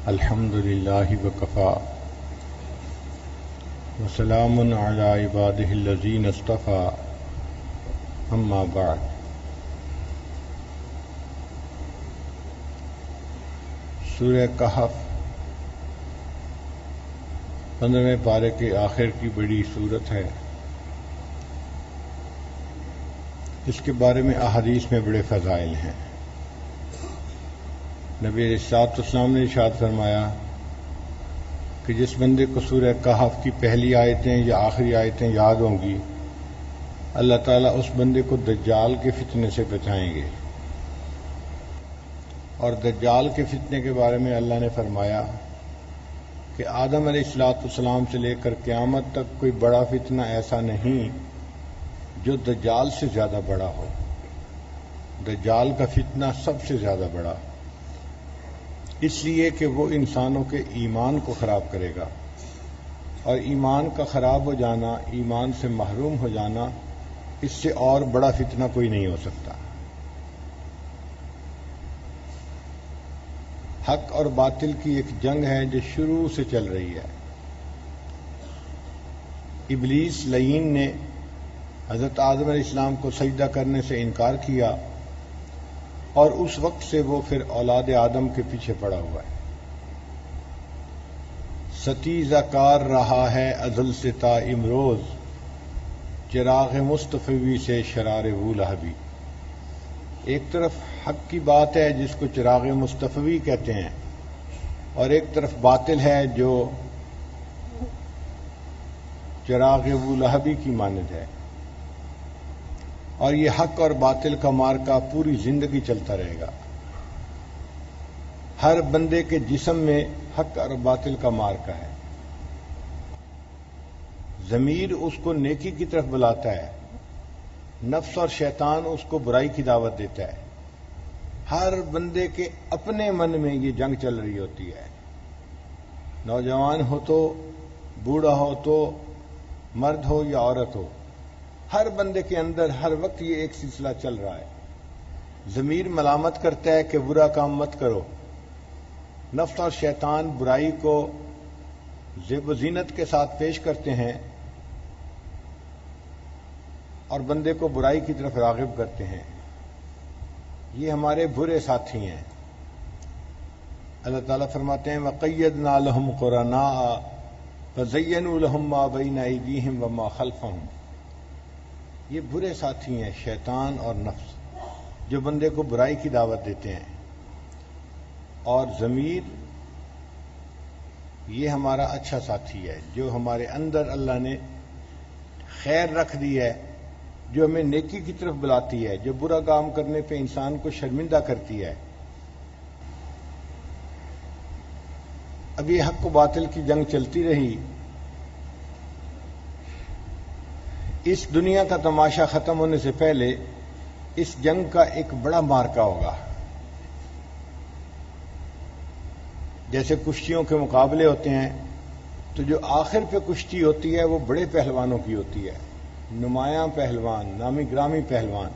الحمد للہ وکفا وسلام علی عبادہ الذین اصطفی اما بعد۔ سورہ کہف 15ویں پارے کے آخر کی بڑی سورت ہے۔ اس کے بارے میں احادیث میں بڑے فضائل ہیں۔ نبی علیہ الصلوۃ والسلام نے ارشاد فرمایا کہ جس بندے کو سورہ کہف کی پہلی آیتیں یا آخری آیتیں یاد ہوں گی، اللہ تعالیٰ اس بندے کو دجال کے فتنے سے بچائیں گے۔ اور دجال کے فتنے کے بارے میں اللہ نے فرمایا کہ آدم علیہ الصلوۃ والسلام سے لے کر قیامت تک کوئی بڑا فتنہ ایسا نہیں جو دجال سے زیادہ بڑا ہو۔ دجال کا فتنہ سب سے زیادہ بڑا، اس لیے کہ وہ انسانوں کے ایمان کو خراب کرے گا، اور ایمان کا خراب ہو جانا، ایمان سے محروم ہو جانا، اس سے اور بڑا فتنہ کوئی نہیں ہو سکتا۔ حق اور باطل کی ایک جنگ ہے جو شروع سے چل رہی ہے۔ ابلیس لعین نے حضرت آدم علیہ السلام کو سجدہ کرنے سے انکار کیا، اور اس وقت سے وہ پھر اولاد آدم کے پیچھے پڑا ہوا ہے۔ ستیزہ کار رہا ہے ازل سے تا امروز، چراغ مصطفی سے شرار وہ لہبی۔ ایک طرف حق کی بات ہے جس کو چراغ مصطفی کہتے ہیں، اور ایک طرف باطل ہے جو چراغ وہ لہبی کی مانند ہے، اور یہ حق اور باطل کا مارکا پوری زندگی چلتا رہے گا۔ ہر بندے کے جسم میں حق اور باطل کا مارکا ہے۔ ضمیر اس کو نیکی کی طرف بلاتا ہے، نفس اور شیطان اس کو برائی کی دعوت دیتا ہے۔ ہر بندے کے اپنے من میں یہ جنگ چل رہی ہوتی ہے، نوجوان ہو تو، بوڑھا ہو تو، مرد ہو یا عورت ہو، ہر بندے کے اندر ہر وقت یہ ایک سلسلہ چل رہا ہے۔ ضمیر ملامت کرتا ہے کہ برا کام مت کرو، نفس اور شیطان برائی کو زیب و زینت کے ساتھ پیش کرتے ہیں اور بندے کو برائی کی طرف راغب کرتے ہیں۔ یہ ہمارے برے ساتھی ہیں۔ اللہ تعالیٰ فرماتے ہیں وَقَيَّدْنَا لَهُمْ قُرَنَاءَ فَزَيَّنُوا لَهُم مَّا بَيْنَ أَيْدِيهِمْ وَمَا خَلْفَهُمْ۔ یہ برے ساتھی ہیں، شیطان اور نفس، جو بندے کو برائی کی دعوت دیتے ہیں۔ اور ضمیر یہ ہمارا اچھا ساتھی ہے، جو ہمارے اندر اللہ نے خیر رکھ دی ہے، جو ہمیں نیکی کی طرف بلاتی ہے، جو برا کام کرنے پہ انسان کو شرمندہ کرتی ہے۔ اب یہ حق و باطل کی جنگ چلتی رہی۔ اس دنیا کا تماشا ختم ہونے سے پہلے اس جنگ کا ایک بڑا مارکا ہوگا۔ جیسے کشتیوں کے مقابلے ہوتے ہیں تو جو آخر پہ کشتی ہوتی ہے وہ بڑے پہلوانوں کی ہوتی ہے، نمایاں پہلوان، نامی گرامی پہلوان۔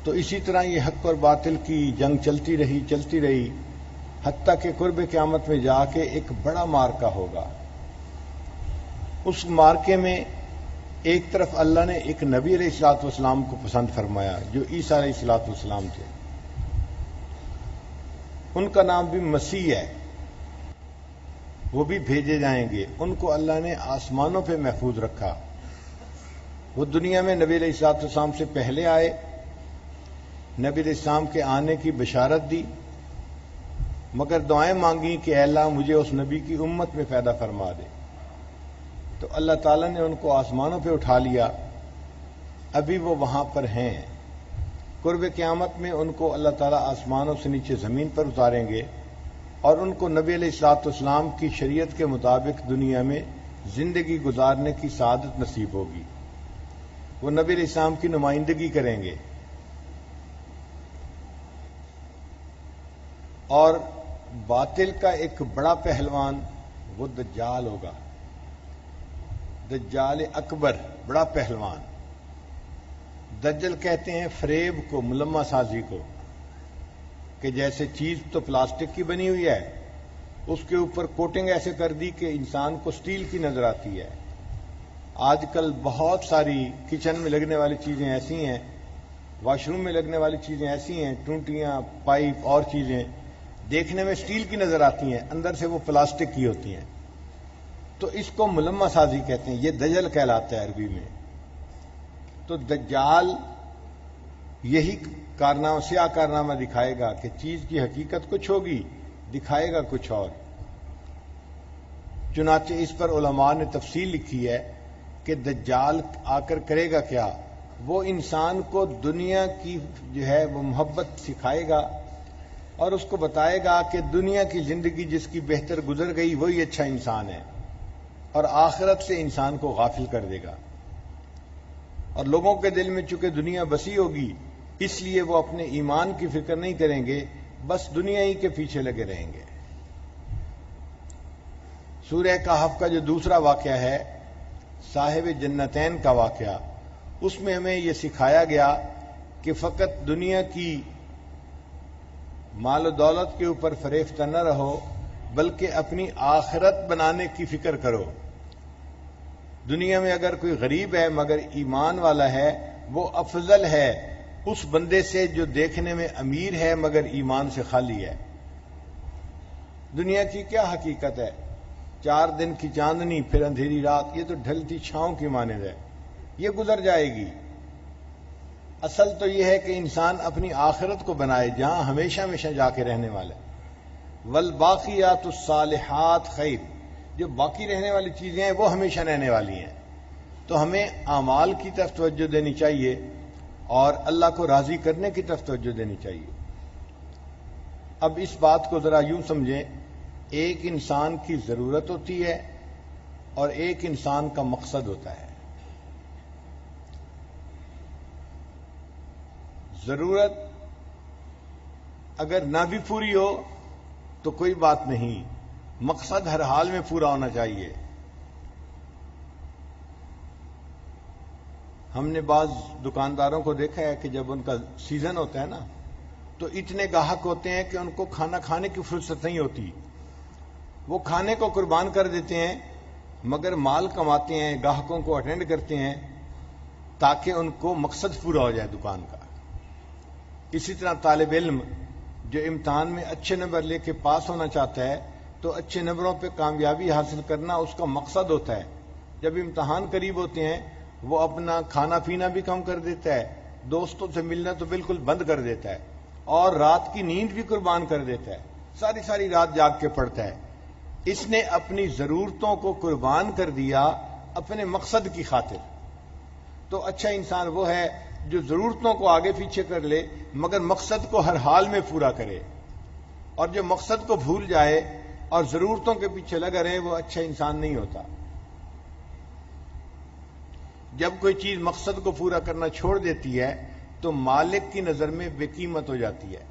تو اسی طرح یہ حق اور باطل کی جنگ چلتی رہی حتیٰ کہ قرب قیامت میں جا کے ایک بڑا مارکا ہوگا۔ اس مارکے میں ایک طرف اللہ نے ایک نبی علیہ الصلوۃ والسلام کو پسند فرمایا جو عیسیٰ علیہ الصلوۃ والسلام تھے۔ ان کا نام بھی مسیح ہے، وہ بھی بھیجے جائیں گے۔ ان کو اللہ نے آسمانوں پہ محفوظ رکھا۔ وہ دنیا میں نبی علیہ الصلوۃ والسلام سے پہلے آئے، نبی علیہ السلام کے آنے کی بشارت دی، مگر دعائیں مانگی کہ اے اللہ مجھے اس نبی کی امت میں پیدا فرما دے۔ تو اللہ تعالیٰ نے ان کو آسمانوں پہ اٹھا لیا، ابھی وہ وہاں پر ہیں۔ قرب قیامت میں ان کو اللہ تعالیٰ آسمانوں سے نیچے زمین پر اتاریں گے، اور ان کو نبی علیہ الصلوۃ والسلام کی شریعت کے مطابق دنیا میں زندگی گزارنے کی سعادت نصیب ہوگی۔ وہ نبی علیہ السلام کی نمائندگی کریں گے، اور باطل کا ایک بڑا پہلوان وہ دجال ہوگا، دجال اکبر، بڑا پہلوان۔ دجل کہتے ہیں فریب کو، ملمہ سازی کو، کہ جیسے چیز تو پلاسٹک کی بنی ہوئی ہے، اس کے اوپر کوٹنگ ایسے کر دی کہ انسان کو سٹیل کی نظر آتی ہے۔ آج کل بہت ساری کچن میں لگنے والی چیزیں ایسی ہیں، واش روم میں لگنے والی چیزیں ایسی ہیں، ٹونٹیاں، پائپ اور چیزیں دیکھنے میں سٹیل کی نظر آتی ہیں، اندر سے وہ پلاسٹک کی ہوتی ہیں۔ تو اس کو ملمہ سازی کہتے ہیں، یہ دجل کہلاتا ہے عربی میں۔ تو دجال یہی کارنامہ، سیاہ کارنامہ دکھائے گا کہ چیز کی حقیقت کچھ ہوگی، دکھائے گا کچھ اور۔ چنانچہ اس پر علماء نے تفصیل لکھی ہے کہ دجال آ کر کرے گا کیا؟ وہ انسان کو دنیا کی جو ہے وہ محبت سکھائے گا اور اس کو بتائے گا کہ دنیا کی زندگی جس کی بہتر گزر گئی وہی اچھا انسان ہے، اور آخرت سے انسان کو غافل کر دے گا۔ اور لوگوں کے دل میں چونکہ دنیا بسی ہوگی، اس لیے وہ اپنے ایمان کی فکر نہیں کریں گے، بس دنیا ہی کے پیچھے لگے رہیں گے۔ سورہ کہف کا جو دوسرا واقعہ ہے، صاحب جنتین کا واقعہ، اس میں ہمیں یہ سکھایا گیا کہ فقط دنیا کی مال و دولت کے اوپر فریفتہ نہ رہو، بلکہ اپنی آخرت بنانے کی فکر کرو۔ دنیا میں اگر کوئی غریب ہے مگر ایمان والا ہے، وہ افضل ہے اس بندے سے جو دیکھنے میں امیر ہے مگر ایمان سے خالی ہے۔ دنیا کی کیا حقیقت ہے؟ 4 دن کی چاندنی پھر اندھیری رات، یہ تو ڈھلتی چھاؤں کی مانند ہے، یہ گزر جائے گی۔ اصل تو یہ ہے کہ انسان اپنی آخرت کو بنائے جہاں ہمیشہ ہمیشہ جا کے رہنے والا ہے۔ والباقیات الصالحات خیر، جو باقی رہنے والی چیزیں ہیں وہ ہمیشہ رہنے والی ہیں۔ تو ہمیں اعمال کی طرف توجہ دینی چاہیے اور اللہ کو راضی کرنے کی طرف توجہ دینی چاہیے۔ اب اس بات کو ذرا یوں سمجھیں، ایک انسان کی ضرورت ہوتی ہے اور ایک انسان کا مقصد ہوتا ہے۔ ضرورت اگر نہ بھی پوری ہو تو کوئی بات نہیں، مقصد ہر حال میں پورا ہونا چاہیے۔ ہم نے بعض دکانداروں کو دیکھا ہے کہ جب ان کا سیزن ہوتا ہے نا تو اتنے گاہک ہوتے ہیں کہ ان کو کھانا کھانے کی فرصت نہیں ہوتی، وہ کھانے کو قربان کر دیتے ہیں مگر مال کماتے ہیں، گاہکوں کو اٹینڈ کرتے ہیں تاکہ ان کو مقصد پورا ہو جائے دکان کا۔ اسی طرح طالب علم جو امتحان میں اچھے نمبر لے کے پاس ہونا چاہتا ہے تو اچھے نمبروں پہ کامیابی حاصل کرنا اس کا مقصد ہوتا ہے۔ جب امتحان قریب ہوتے ہیں وہ اپنا کھانا پینا بھی کم کر دیتا ہے، دوستوں سے ملنا تو بالکل بند کر دیتا ہے، اور رات کی نیند بھی قربان کر دیتا ہے، ساری رات جاگ کے پڑھتا ہے۔ اس نے اپنی ضرورتوں کو قربان کر دیا اپنے مقصد کی خاطر۔ تو اچھا انسان وہ ہے جو ضرورتوں کو آگے پیچھے کر لے مگر مقصد کو ہر حال میں پورا کرے، اور جو مقصد کو بھول جائے اور ضرورتوں کے پیچھے لگا رہے وہ اچھا انسان نہیں ہوتا۔ جب کوئی چیز مقصد کو پورا کرنا چھوڑ دیتی ہے تو مالک کی نظر میں بے قیمت ہو جاتی ہے۔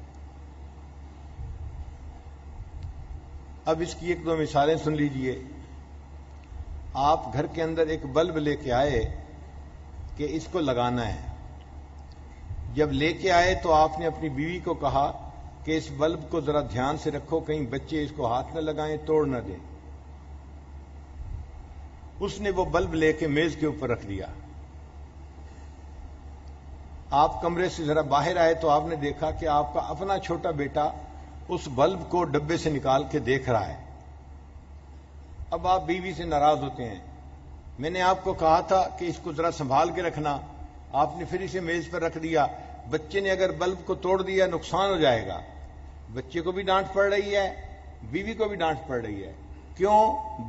اب اس کی 1-2 مثالیں سن لیجئے۔ آپ گھر کے اندر ایک بلب لے کے آئے کہ اس کو لگانا ہے، جب لے کے آئے تو آپ نے اپنی بیوی کو کہا کہ اس بلب کو ذرا دھیان سے رکھو، کہیں بچے اس کو ہاتھ نہ لگائیں، توڑ نہ دیں۔ اس نے وہ بلب لے کے میز کے اوپر رکھ دیا۔ آپ کمرے سے ذرا باہر آئے تو آپ نے دیکھا کہ آپ کا اپنا چھوٹا بیٹا اس بلب کو ڈبے سے نکال کے دیکھ رہا ہے۔ اب آپ بیوی سے ناراض ہوتے ہیں، میں نے آپ کو کہا تھا کہ اس کو ذرا سنبھال کے رکھنا، آپ نے پھر اسے میز پر رکھ دیا۔ بچے نے اگر بلب کو توڑ دیا نقصان ہو جائے گا، بچے کو بھی ڈانٹ پڑ رہی ہے، بیوی کو بھی ڈانٹ پڑ رہی ہے۔ کیوں؟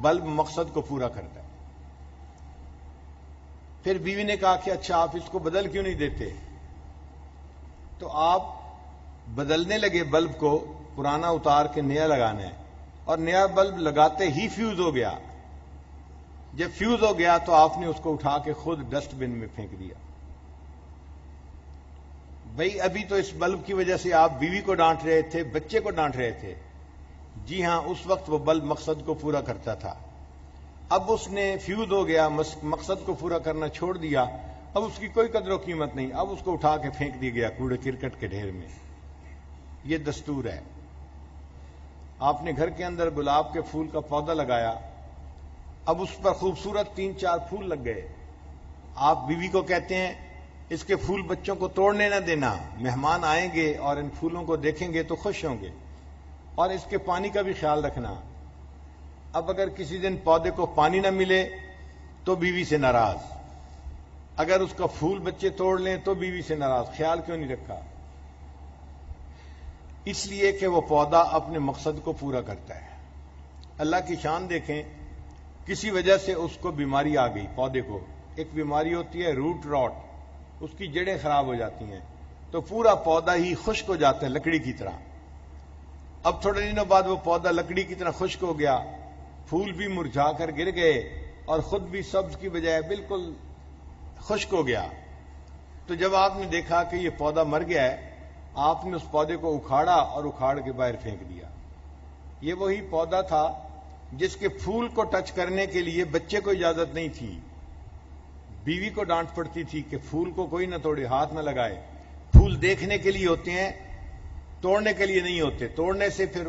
بلب مقصد کو پورا کرتا ہے۔ پھر بیوی نے کہا کہ اچھا آپ اس کو بدل کیوں نہیں دیتے؟ تو آپ بدلنے لگے بلب کو، پرانا اتار کے نیا لگانا ہے، اور نیا بلب لگاتے ہی فیوز ہو گیا۔ جب فیوز ہو گیا تو آپ نے اس کو اٹھا کے خود ڈسٹ بن میں پھینک دیا۔ بھئی ابھی تو اس بلب کی وجہ سے آپ بیوی کو ڈانٹ رہے تھے، بچے کو ڈانٹ رہے تھے۔ جی ہاں، اس وقت وہ بلب مقصد کو پورا کرتا تھا۔ اب اس نے فیوز ہو گیا، مقصد کو پورا کرنا چھوڑ دیا، اب اس کی کوئی قدر و قیمت نہیں، اب اس کو اٹھا کے پھینک دیا گیا کوڑے کرکٹ کے ڈھیر میں۔ یہ دستور ہے. آپ نے گھر کے اندر گلاب کے پھول کا پودا لگایا، اب اس پر خوبصورت 3-4 پھول لگ گئے. آپ بیوی کو کہتے ہیں اس کے پھول بچوں کو توڑنے نہ دینا، مہمان آئیں گے اور ان پھولوں کو دیکھیں گے تو خوش ہوں گے، اور اس کے پانی کا بھی خیال رکھنا. اب اگر کسی دن پودے کو پانی نہ ملے تو بیوی سے ناراض، اگر اس کا پھول بچے توڑ لیں تو بیوی سے ناراض. خیال کیوں نہیں رکھا؟ اس لیے کہ وہ پودا اپنے مقصد کو پورا کرتا ہے. اللہ کی شان دیکھیں، کسی وجہ سے اس کو بیماری آ گئی، پودے کو ایک بیماری ہوتی ہے روٹ راٹ، اس کی جڑیں خراب ہو جاتی ہیں تو پورا پودا ہی خشک ہو جاتا ہے لکڑی کی طرح. اب تھوڑے دنوں بعد وہ پودا لکڑی کی طرح خشک ہو گیا، پھول بھی مرجھا کر گر گئے اور خود بھی سبز کی بجائے بالکل خشک ہو گیا. تو جب آپ نے دیکھا کہ یہ پودا مر گیا ہے، آپ نے اس پودے کو اکھاڑا اور اکھاڑ کے باہر پھینک دیا. یہ وہی پودا تھا جس کے پھول کو ٹچ کرنے کے لیے بچے کو اجازت نہیں تھی. بیوی کو ڈانٹ پڑتی تھی کہ پھول کو کوئی نہ توڑے، ہاتھ نہ لگائے. پھول دیکھنے کے لیے ہوتے ہیں، توڑنے کے لیے نہیں ہوتے. توڑنے سے پھر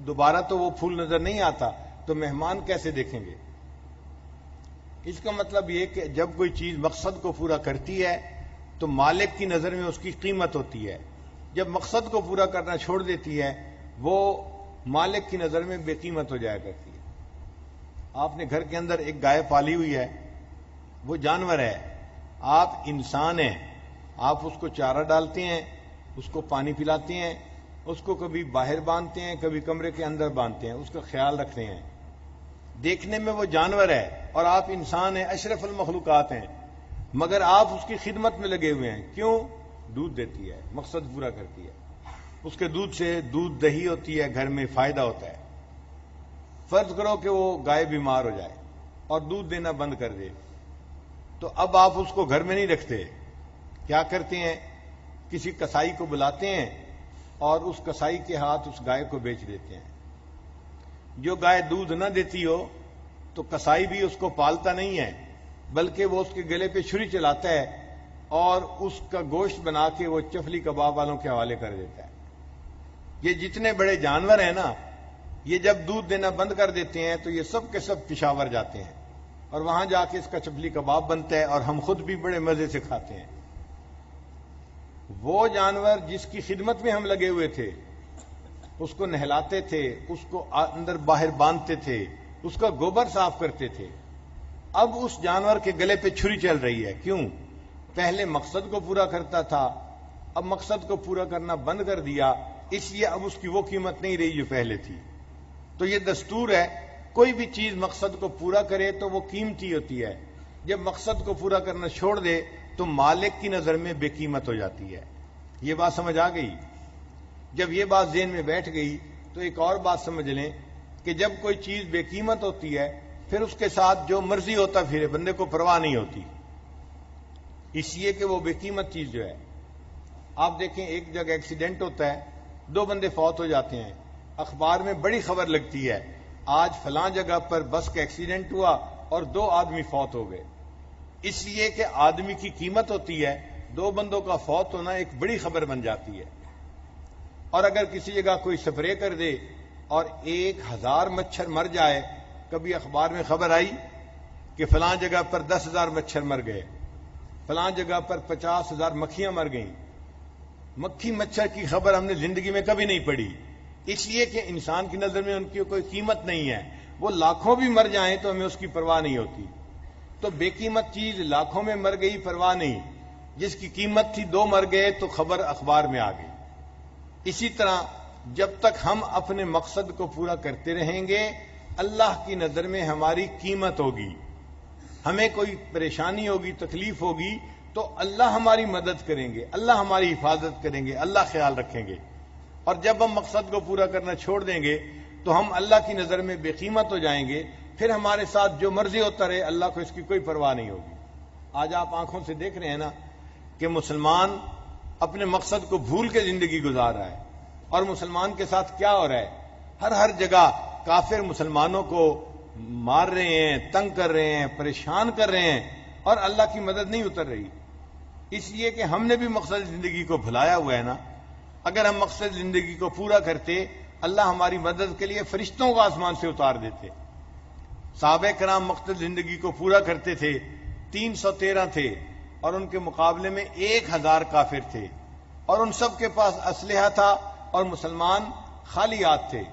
دوبارہ تو وہ پھول نظر نہیں آتا، تو مہمان کیسے دیکھیں گے؟ اس کا مطلب یہ کہ جب کوئی چیز مقصد کو پورا کرتی ہے تو مالک کی نظر میں اس کی قیمت ہوتی ہے. جب مقصد کو پورا کرنا چھوڑ دیتی ہے وہ مالک کی نظر میں بے قیمت ہو جایا کرتی ہے. آپ نے گھر کے اندر ایک گائے پالی ہوئی ہے، وہ جانور ہے، آپ انسان ہیں، آپ اس کو چارہ ڈالتے ہیں، اس کو پانی پلاتے ہیں، اس کو کبھی باہر باندھتے ہیں، کبھی کمرے کے اندر باندھتے ہیں، اس کا خیال رکھتے ہیں. دیکھنے میں وہ جانور ہے اور آپ انسان ہیں، اشرف المخلوقات ہیں، مگر آپ اس کی خدمت میں لگے ہوئے ہیں. کیوں؟ دودھ دیتی ہے، مقصد پورا کرتی ہے. اس کے دودھ سے دودھ دہی ہوتی ہے، گھر میں فائدہ ہوتا ہے. فرض کرو کہ وہ گائے بیمار ہو جائے اور دودھ دینا بند کر دے، تو اب آپ اس کو گھر میں نہیں رکھتے. کیا کرتے ہیں؟ کسی کسائی کو بلاتے ہیں اور اس کسائی کے ہاتھ اس گائے کو بیچ دیتے ہیں. جو گائے دودھ نہ دیتی ہو تو کسائی بھی اس کو پالتا نہیں ہے، بلکہ وہ اس کے گلے پہ چھری چلاتا ہے اور اس کا گوشت بنا کے وہ چفلی کباب والوں کے حوالے کر دیتا ہے. یہ جتنے بڑے جانور ہیں نا، یہ جب دودھ دینا بند کر دیتے ہیں تو یہ سب کے سب پشاور جاتے ہیں اور وہاں جا کے اس کا چفلی کباب بنتا ہے اور ہم خود بھی بڑے مزے سے کھاتے ہیں. وہ جانور جس کی خدمت میں ہم لگے ہوئے تھے، اس کو نہلاتے تھے، اس کو اندر باہر باندھتے تھے، اس کا گوبر صاف کرتے تھے، اب اس جانور کے گلے پہ چھری چل رہی ہے. کیوں؟ پہلے مقصد کو پورا کرتا تھا، اب مقصد کو پورا کرنا بند کر دیا، اس لیے اب اس کی وہ قیمت نہیں رہی جو پہلے تھی. تو یہ دستور ہے، کوئی بھی چیز مقصد کو پورا کرے تو وہ قیمتی ہوتی ہے، جب مقصد کو پورا کرنا چھوڑ دے تو مالک کی نظر میں بے قیمت ہو جاتی ہے. یہ بات سمجھ آ گئی؟ جب یہ بات ذہن میں بیٹھ گئی تو ایک اور بات سمجھ لیں کہ جب کوئی چیز بے قیمت ہوتی ہے پھر اس کے ساتھ جو مرضی ہوتا پھرے، بندے کو پرواہ نہیں ہوتی، اس لیے کہ وہ بے قیمت چیز جو ہے. آپ دیکھیں ایک جگہ ایکسیڈنٹ ہوتا ہے، 2 بندے فوت ہو جاتے ہیں، اخبار میں بڑی خبر لگتی ہے، آج فلاں جگہ پر بس کا ایکسیڈنٹ ہوا اور 2 آدمی فوت ہو گئے. اس لیے کہ آدمی کی قیمت ہوتی ہے، 2 بندوں کا فوت ہونا ایک بڑی خبر بن جاتی ہے. اور اگر کسی جگہ کوئی سپرے کر دے اور 1000 مچھر مر جائے، کبھی اخبار میں خبر آئی کہ فلاں جگہ پر 10,000 مچھر مر گئے، فلاں جگہ پر 50,000 مکھیاں مر گئیں. مکھی مچھر کی خبر ہم نے زندگی میں کبھی نہیں پڑھی، اس لیے کہ انسان کی نظر میں ان کی کوئی قیمت نہیں ہے. وہ لاکھوں بھی مر جائیں تو ہمیں اس کی پرواہ نہیں ہوتی. تو بے قیمت چیز لاکھوں میں مر گئی، پرواہ نہیں، جس کی قیمت تھی 2 مر گئے تو خبر اخبار میں آ گئی. اسی طرح جب تک ہم اپنے مقصد کو پورا کرتے رہیں گے اللہ کی نظر میں ہماری قیمت ہوگی. ہمیں کوئی پریشانی ہوگی، تکلیف ہوگی تو اللہ ہماری مدد کریں گے، اللہ ہماری حفاظت کریں گے، اللہ خیال رکھیں گے. اور جب ہم مقصد کو پورا کرنا چھوڑ دیں گے تو ہم اللہ کی نظر میں بے قیمت ہو جائیں گے. پھر ہمارے ساتھ جو مرضی ہوتا رہے، اللہ کو اس کی کوئی پرواہ نہیں ہوگی. آج آپ آنکھوں سے دیکھ رہے ہیں نا کہ مسلمان اپنے مقصد کو بھول کے زندگی گزار رہا ہے. اور مسلمان کے ساتھ کیا ہو رہا ہے؟ ہر جگہ کافر مسلمانوں کو مار رہے ہیں، تنگ کر رہے ہیں، پریشان کر رہے ہیں، اور اللہ کی مدد نہیں اتر رہی. اس لیے کہ ہم نے بھی مقصد زندگی کو بھلایا ہوا ہے نا. اگر ہم مقصد زندگی کو پورا کرتے اللہ ہماری مدد کے لیے فرشتوں کو آسمان سے اتار دیتے. صحابہ کرام مقصد زندگی کو پورا کرتے تھے. 313 تھے اور ان کے مقابلے میں 1000 کافر تھے اور ان سب کے پاس اسلحہ تھا اور مسلمان خالی ہاتھ تھے.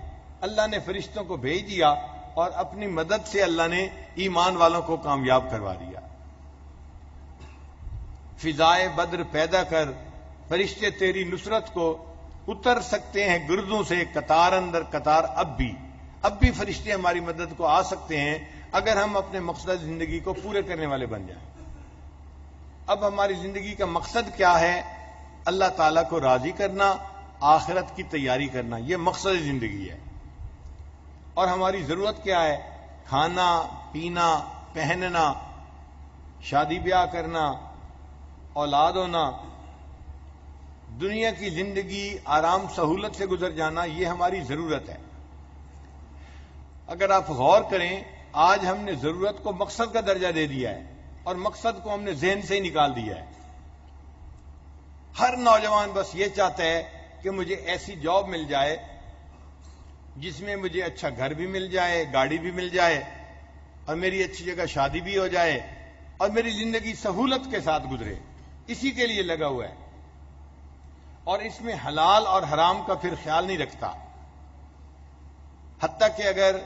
اللہ نے فرشتوں کو بھیج دیا اور اپنی مدد سے اللہ نے ایمان والوں کو کامیاب کروا دیا. فضائے بدر پیدا کر فرشتے تیری نصرت کو اتر سکتے ہیں گردوں سے قطار اندر قطار. اب بھی فرشتے ہماری مدد کو آ سکتے ہیں اگر ہم اپنے مقصد زندگی کو پورے کرنے والے بن جائیں. اب ہماری زندگی کا مقصد کیا ہے؟ اللہ تعالیٰ کو راضی کرنا، آخرت کی تیاری کرنا، یہ مقصد زندگی ہے. اور ہماری ضرورت کیا ہے؟ کھانا پینا، پہننا، شادی بیاہ کرنا، اولاد ہونا، دنیا کی زندگی آرام سہولت سے گزر جانا، یہ ہماری ضرورت ہے. اگر آپ غور کریں، آج ہم نے ضرورت کو مقصد کا درجہ دے دیا ہے اور مقصد کو ہم نے ذہن سے ہی نکال دیا ہے. ہر نوجوان بس یہ چاہتا ہے کہ مجھے ایسی جاب مل جائے جس میں مجھے اچھا گھر بھی مل جائے، گاڑی بھی مل جائے اور میری اچھی جگہ شادی بھی ہو جائے اور میری زندگی سہولت کے ساتھ گزرے. اسی کے لیے لگا ہوا ہے اور اس میں حلال اور حرام کا پھر خیال نہیں رکھتا. حتیٰ کہ اگر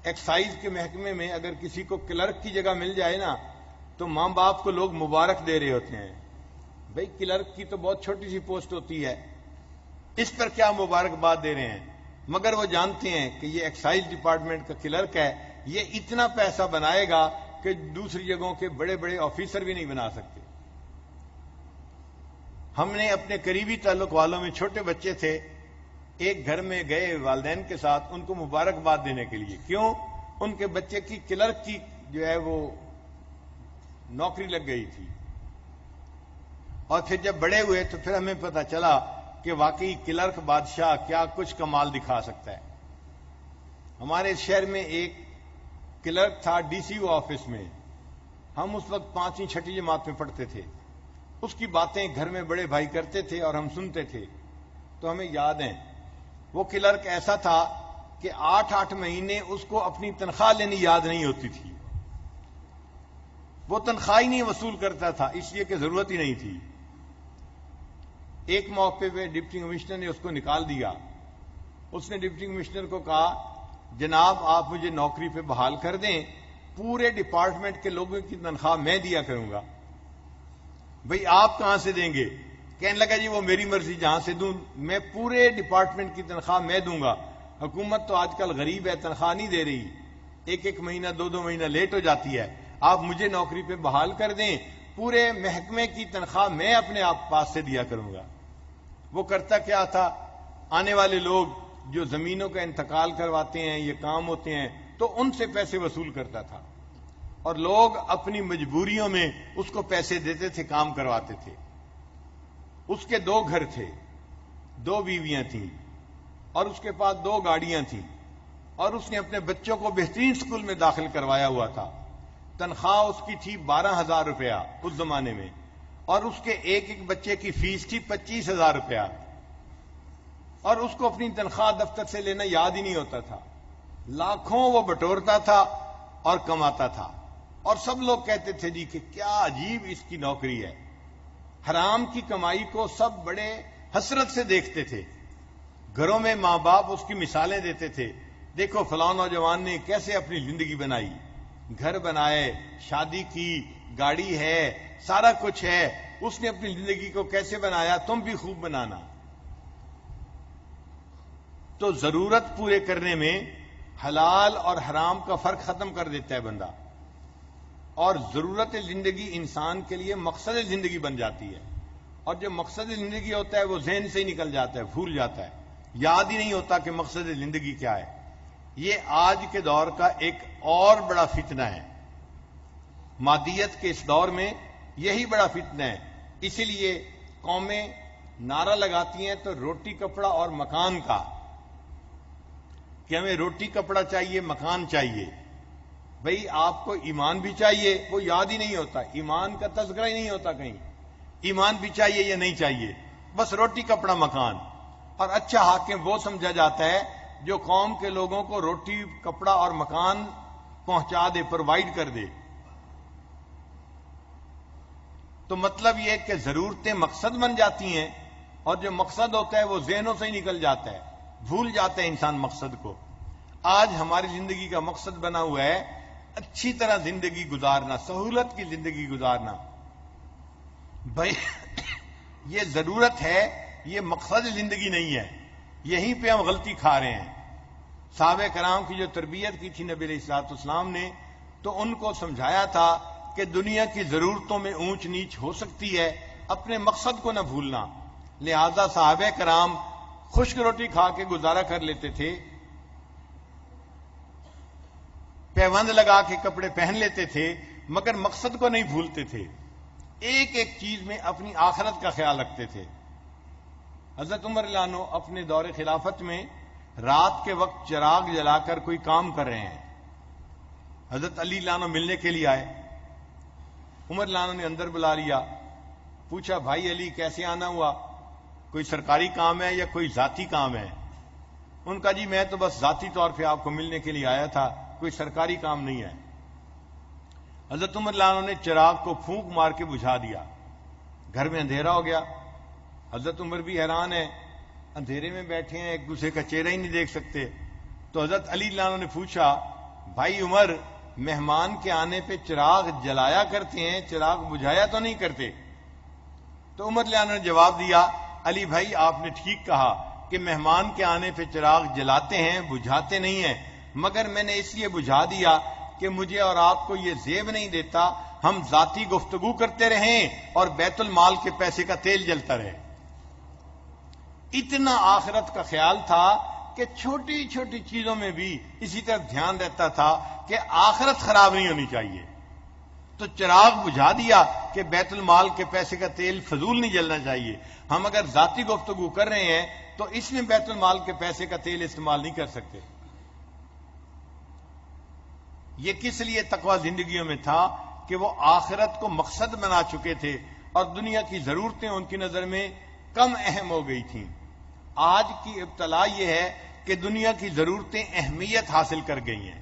ایکسائز کے محکمے میں اگر کسی کو کلرک کی جگہ مل جائے نا تو ماں باپ کو لوگ مبارک دے رہے ہوتے ہیں. بھئی کلرک کی تو بہت چھوٹی سی پوسٹ ہوتی ہے، اس پر کیا مبارکباد دے رہے ہیں؟ مگر وہ جانتے ہیں کہ یہ ایکسائز ڈپارٹمنٹ کا کلرک ہے، یہ اتنا پیسہ بنائے گا کہ دوسری جگہوں کے بڑے بڑے آفیسر بھی نہیں بنا سکتے. ہم نے اپنے قریبی تعلق والوں میں چھوٹے بچے تھے، ایک گھر میں گئے والدین کے ساتھ ان کو مبارکباد دینے کے لیے. کیوں؟ ان کے بچے کی کلرک کی جو ہے وہ نوکری لگ گئی تھی. اور پھر جب بڑے ہوئے تو پھر ہمیں پتہ چلا کہ واقعی کلرک بادشاہ کیا کچھ کمال دکھا سکتا ہے. ہمارے شہر میں ایک کلرک تھا ڈی سی او آفس میں. ہم اس وقت 5ویں 6ٹھی جماعت میں پڑھتے تھے. اس کی باتیں گھر میں بڑے بھائی کرتے تھے اور ہم سنتے تھے تو ہمیں یاد ہیں. وہ کلرک ایسا تھا کہ 8 مہینے اس کو اپنی تنخواہ لینی یاد نہیں ہوتی تھی. وہ تنخواہ ہی نہیں وصول کرتا تھا اس لیے کہ ضرورت ہی نہیں تھی. ایک موقع پہ ڈپٹی کمشنر نے اس کو نکال دیا. اس نے ڈپٹی کمشنر کو کہا جناب آپ مجھے نوکری پہ بحال کر دیں، پورے ڈپارٹمنٹ کے لوگوں کی تنخواہ میں دیا کروں گا. بھئی آپ کہاں سے دیں گے؟ کہنے لگا جی وہ میری مرضی، جہاں سے دوں میں پورے ڈپارٹمنٹ کی تنخواہ میں دوں گا. حکومت تو آج کل غریب ہے، تنخواہ نہیں دے رہی، 1 مہینہ 2 مہینہ لیٹ ہو جاتی ہے. آپ مجھے نوکری پہ بحال کر دیں، پورے محکمے کی تنخواہ میں اپنے آپ پاس سے دیا کروں گا. وہ کرتا کیا تھا؟ آنے والے لوگ جو زمینوں کا انتقال کرواتے ہیں، یہ کام ہوتے ہیں، تو ان سے پیسے وصول کرتا تھا اور لوگ اپنی مجبوریوں میں اس کو پیسے دیتے تھے، کام کرواتے تھے. اس کے 2 گھر تھے، 2 بیویاں تھیں اور اس کے پاس 2 گاڑیاں تھیں اور اس نے اپنے بچوں کو بہترین اسکول میں داخل کروایا ہوا تھا. تنخواہ اس کی تھی 12,000 روپیہ اس زمانے میں اور اس کے ایک بچے کی فیس تھی 25,000 روپیہ اور اس کو اپنی تنخواہ دفتر سے لینا یاد ہی نہیں ہوتا تھا. لاکھوں وہ بٹورتا تھا اور کماتا تھا اور سب لوگ کہتے تھے جی کہ کیا عجیب اس کی نوکری ہے. حرام کی کمائی کو سب بڑے حسرت سے دیکھتے تھے. گھروں میں ماں باپ اس کی مثالیں دیتے تھے، دیکھو فلاں نوجوان نے کیسے اپنی زندگی بنائی، گھر بنائے، شادی کی، گاڑی ہے، سارا کچھ ہے، اس نے اپنی زندگی کو کیسے بنایا، تم بھی خوب بنانا. تو ضرورت پورے کرنے میں حلال اور حرام کا فرق ختم کر دیتا ہے بندہ اور ضرورت زندگی انسان کے لیے مقصد زندگی بن جاتی ہے. اور جو مقصد زندگی ہوتا ہے وہ ذہن سے ہی نکل جاتا ہے، بھول جاتا ہے، یاد ہی نہیں ہوتا کہ مقصد زندگی کیا ہے. یہ آج کے دور کا ایک اور بڑا فتنہ ہے. مادیت کے اس دور میں یہی بڑا فتنہ ہے. اسی لیے قومیں نعرہ لگاتی ہیں تو روٹی کپڑا اور مکان کا، کہ ہمیں روٹی کپڑا چاہیے، مکان چاہیے. بھئی آپ کو ایمان بھی چاہیے، وہ یاد ہی نہیں ہوتا، ایمان کا تذکرہ ہی نہیں ہوتا کہیں. ایمان بھی چاہیے یا نہیں چاہیے، بس روٹی کپڑا مکان. اور اچھا حاکم وہ سمجھا جاتا ہے جو قوم کے لوگوں کو روٹی کپڑا اور مکان پہنچا دے، پرووائڈ کر دے. تو مطلب یہ کہ ضرورتیں مقصد بن جاتی ہیں، اور جو مقصد ہوتا ہے وہ ذہنوں سے ہی نکل جاتا ہے، بھول جاتا ہے انسان مقصد کو. آج ہماری زندگی کا مقصد بنا ہوا ہے اچھی طرح زندگی گزارنا، سہولت کی زندگی گزارنا. بھائی یہ ضرورت ہے، یہ مقصد زندگی نہیں ہے. یہیں پہ ہم غلطی کھا رہے ہیں. صحابہ کرام کی جو تربیت کی تھی نبی علیہ الصلوۃ والسلام نے، تو ان کو سمجھایا تھا کہ دنیا کی ضرورتوں میں اونچ نیچ ہو سکتی ہے، اپنے مقصد کو نہ بھولنا. لہذا صحابہ کرام خشک روٹی کھا کے گزارا کر لیتے تھے، پیوند لگا کے کپڑے پہن لیتے تھے، مگر مقصد کو نہیں بھولتے تھے. ایک ایک چیز میں اپنی آخرت کا خیال رکھتے تھے. حضرت عمر رضی اللہ عنہ اپنے دور خلافت میں رات کے وقت چراغ جلا کر کوئی کام کر رہے ہیں. حضرت علی رضی اللہ عنہ ملنے کے لیے آئے. عمر رضی اللہ عنہ نے اندر بلا لیا، پوچھا بھائی علی کیسے آنا ہوا، کوئی سرکاری کام ہے یا کوئی ذاتی کام ہے؟ ان کا جی میں تو بس ذاتی طور پہ آپ کو ملنے کے لیے آیا تھا، کوئی سرکاری کام نہیں ہے. حضرت عمر رضی اللہ عنہ نے چراغ کو پھونک مار کے بجھا دیا. گھر میں اندھیرا ہو گیا. حضرت عمر بھی حیران ہے، اندھیرے میں بیٹھے ہیں، ایک دوسرے کا چہرہ ہی نہیں دیکھ سکتے. تو حضرت علی رضی اللہ عنہ نے پوچھا بھائی عمر، مہمان کے آنے پہ چراغ جلایا کرتے ہیں، چراغ بجھایا تو نہیں کرتے؟ تو عمر رضی اللہ عنہ نے جواب دیا علی بھائی آپ نے ٹھیک کہا کہ مہمان کے آنے پہ چراغ جلاتے ہیں، بجھاتے نہیں ہیں، مگر میں نے اس لیے بجھا دیا کہ مجھے اور آپ کو یہ زیب نہیں دیتا ہم ذاتی گفتگو کرتے رہیں اور بیت المال کے پیسے کا تیل جلتا رہے. اتنا آخرت کا خیال تھا کہ چھوٹی چھوٹی چیزوں میں بھی اسی طرح دھیان رہتا تھا کہ آخرت خراب نہیں ہونی چاہیے. تو چراغ بجھا دیا کہ بیت المال کے پیسے کا تیل فضول نہیں جلنا چاہیے. ہم اگر ذاتی گفتگو کر رہے ہیں تو اس میں بیت المال کے پیسے کا تیل استعمال نہیں کر سکتے. یہ کس لیے تقوی زندگیوں میں تھا کہ وہ آخرت کو مقصد بنا چکے تھے اور دنیا کی ضرورتیں ان کی نظر میں کم اہم ہو گئی تھیں. آج کی ابتلا یہ ہے کہ دنیا کی ضرورتیں اہمیت حاصل کر گئی ہیں.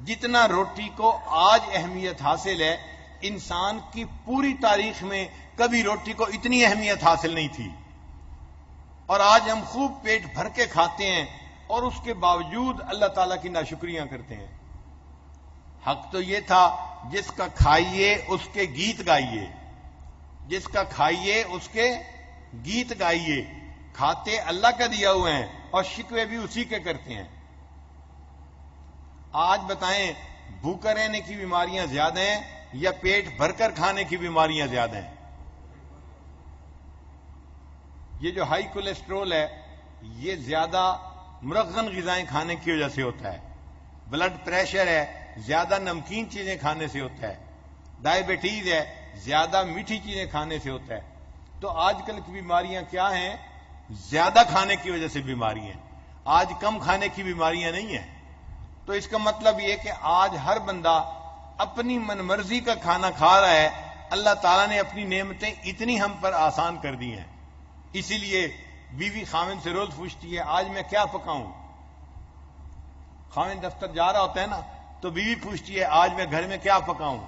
جتنا روٹی کو آج اہمیت حاصل ہے، انسان کی پوری تاریخ میں کبھی روٹی کو اتنی اہمیت حاصل نہیں تھی. اور آج ہم خوب پیٹ بھر کے کھاتے ہیں اور اس کے باوجود اللہ تعالیٰ کی ناشکریاں کرتے ہیں. حق تو یہ تھا جس کا کھائیے اس کے گیت گائیے، جس کا کھائیے اس کے گیت گائیے. کھاتے اللہ کا دیا ہوئے ہیں اور شکوے بھی اسی کے کرتے ہیں. آج بتائیں بھوکا رہنے کی بیماریاں زیادہ ہیں یا پیٹ بھر کر کھانے کی بیماریاں زیادہ ہیں؟ یہ جو ہائی کولیسٹرول ہے یہ زیادہ مرغن غذائیں کھانے کی وجہ سے ہوتا ہے. بلڈ پریشر ہے زیادہ نمکین چیزیں کھانے سے ہوتا ہے. ڈائبٹیز ہے زیادہ میٹھی چیزیں کھانے سے ہوتا ہے. تو آج کل کی بیماریاں کیا ہیں؟ زیادہ کھانے کی وجہ سے بیماری ہیں. آج کم کھانے کی بیماریاں نہیں ہیں. تو اس کا مطلب یہ کہ آج ہر بندہ اپنی من مرضی کا کھانا کھا رہا ہے. اللہ تعالیٰ نے اپنی نعمتیں اتنی ہم پر آسان کر دی ہیں. اسی لیے بیوی خاوند سے روز پوچھتی ہے آج میں کیا پکاؤں. خاوند دفتر جا رہا ہوتا ہے نا تو بیوی پوچھتی ہے آج میں گھر میں کیا پکاؤں.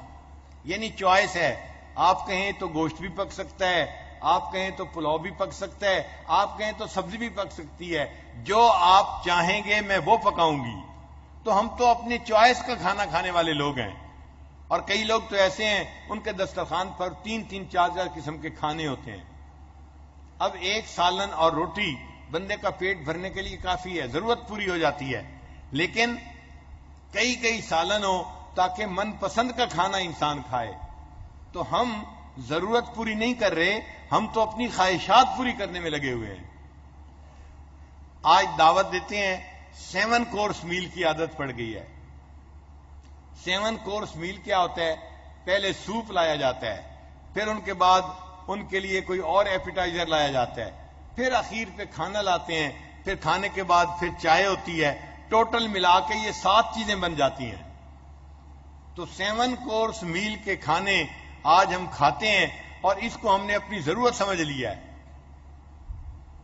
یعنی چوائس ہے. آپ کہیں تو گوشت بھی پک سکتا ہے، آپ کہیں تو پلاؤ بھی پک سکتا ہے، آپ کہیں تو سبزی بھی پک سکتی ہے. جو آپ چاہیں گے میں وہ پکاؤں گی. تو ہم تو اپنی چوائس کا کھانا کھانے والے لوگ ہیں. اور کئی لوگ تو ایسے ہیں ان کے دسترخوان پر 3-3 4 قسم کے کھانے ہوتے ہیں. اب ایک سالن اور روٹی بندے کا پیٹ بھرنے کے لیے کافی ہے، ضرورت پوری ہو جاتی ہے. لیکن کئی سالن ہو تاکہ من پسند کا کھانا انسان کھائے. تو ہم ضرورت پوری نہیں کر رہے، ہم تو اپنی خواہشات پوری کرنے میں لگے ہوئے ہیں. آج دعوت دیتے ہیں 7 کورس میل کی عادت پڑ گئی ہے. 7 کورس میل کیا ہوتا ہے؟ پہلے سوپ لایا جاتا ہے، پھر ان کے بعد ان کے لیے کوئی اور ایپیٹائزر لایا جاتا ہے، پھر اخیر پہ کھانا لاتے ہیں، پھر کھانے کے بعد پھر چائے ہوتی ہے. ٹوٹل ملا کے یہ 7 چیزیں بن جاتی ہیں. تو 7 کورس میل کے کھانے آج ہم کھاتے ہیں اور اس کو ہم نے اپنی ضرورت سمجھ لیا ہے.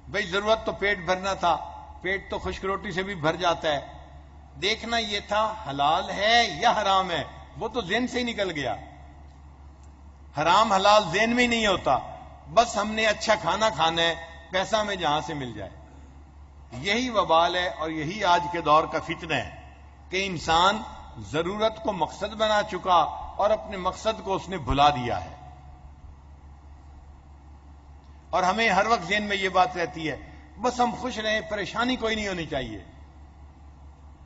بھئی ضرورت تو پیٹ بھرنا تھا، پیٹ تو خشک روٹی سے بھی بھر جاتا ہے، دیکھنا یہ تھا حلال ہے یا حرام ہے، وہ تو ذہن سے ہی نکل گیا، حرام حلال ذہن میں ہی نہیں ہوتا، بس ہم نے اچھا کھانا کھانا ہے، پیسہ ہمیں جہاں سے مل جائے۔ یہی وبال ہے اور یہی آج کے دور کا فتنہ ہے کہ انسان ضرورت کو مقصد بنا چکا اور اپنے مقصد کو اس نے بھلا دیا ہے۔ اور ہمیں ہر وقت ذہن میں یہ بات رہتی ہے بس ہم خوش رہیں، پریشانی کوئی نہیں ہونی چاہیے۔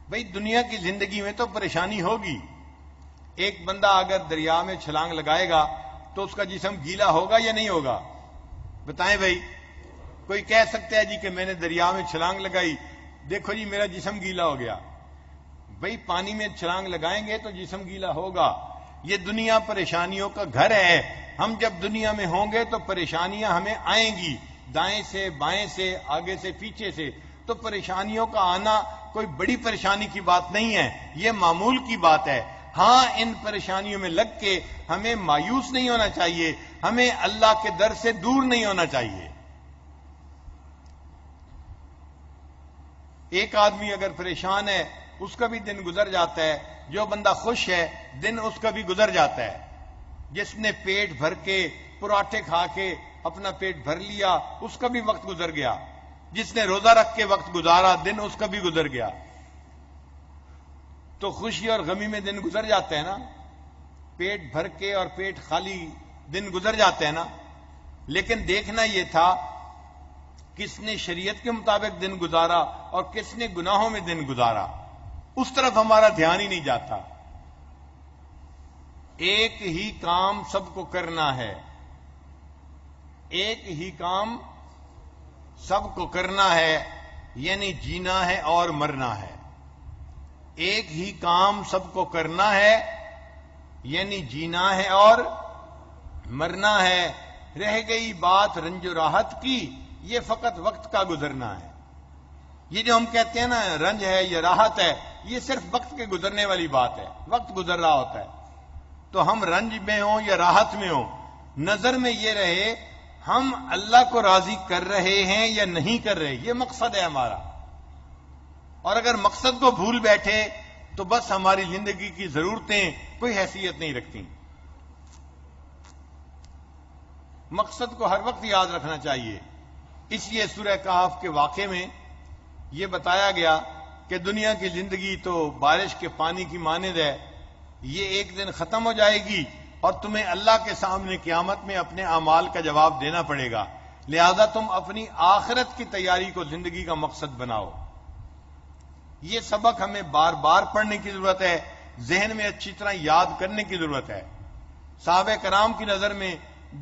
بھئی دنیا کی زندگی میں تو پریشانی ہوگی، ایک بندہ اگر دریا میں چھلانگ لگائے گا تو اس کا جسم گیلا ہوگا یا نہیں ہوگا؟ بتائیں بھئی، کوئی کہہ سکتا ہے جی کہ میں نے دریا میں چھلانگ لگائی، دیکھو جی میرا جسم گیلا ہو گیا؟ بھئی پانی میں چھلانگ لگائیں گے تو جسم گیلا ہوگا۔ یہ دنیا پریشانیوں کا گھر ہے، ہم جب دنیا میں ہوں گے تو پریشانیاں ہمیں آئیں گی، دائیں سے بائیں سے آگے سے پیچھے سے، تو پریشانیوں کا آنا کوئی بڑی پریشانی کی بات نہیں ہے، یہ معمول کی بات ہے۔ ہاں ان پریشانیوں میں لگ کے ہمیں مایوس نہیں ہونا چاہیے، ہمیں اللہ کے در سے دور نہیں ہونا چاہیے۔ ایک آدمی اگر پریشان ہے اس کا بھی دن گزر جاتا ہے، جو بندہ خوش ہے دن اس کا بھی گزر جاتا ہے۔ جس نے پیٹ بھر کے پراٹھے کھا کے اپنا پیٹ بھر لیا اس کا بھی وقت گزر گیا، جس نے روزہ رکھ کے وقت گزارا دن اس کا بھی گزر گیا۔ تو خوشی اور غمی میں دن گزر جاتے ہیں نا، پیٹ بھر کے اور پیٹ خالی دن گزر جاتے ہیں نا، لیکن دیکھنا یہ تھا کس نے شریعت کے مطابق دن گزارا اور کس نے گناہوں میں دن گزارا، اس طرف ہمارا دھیان ہی نہیں جاتا۔ ایک ہی کام سب کو کرنا ہے، ایک ہی کام سب کو کرنا ہے، یعنی جینا ہے اور مرنا ہے۔ ایک ہی کام سب کو کرنا ہے یعنی جینا ہے اور مرنا ہے۔ رہ گئی بات رنج و راحت کی، یہ فقط وقت کا گزرنا ہے۔ یہ جو ہم کہتے ہیں نا رنج ہے یا راحت ہے، یہ صرف وقت کے گزرنے والی بات ہے، وقت گزر رہا ہوتا ہے۔ تو ہم رنج میں ہوں یا راحت میں ہوں، نظر میں یہ رہے ہم اللہ کو راضی کر رہے ہیں یا نہیں کر رہے، یہ مقصد ہے ہمارا۔ اور اگر مقصد کو بھول بیٹھے تو بس ہماری زندگی کی ضرورتیں کوئی حیثیت نہیں رکھتی۔ مقصد کو ہر وقت یاد رکھنا چاہیے۔ اس لیے سورہ کہف کے واقعے میں یہ بتایا گیا کہ دنیا کی زندگی تو بارش کے پانی کی مانند ہے، یہ ایک دن ختم ہو جائے گی اور تمہیں اللہ کے سامنے قیامت میں اپنے اعمال کا جواب دینا پڑے گا، لہذا تم اپنی آخرت کی تیاری کو زندگی کا مقصد بناؤ۔ یہ سبق ہمیں بار بار پڑھنے کی ضرورت ہے، ذہن میں اچھی طرح یاد کرنے کی ضرورت ہے۔ صحابہ کرام کی نظر میں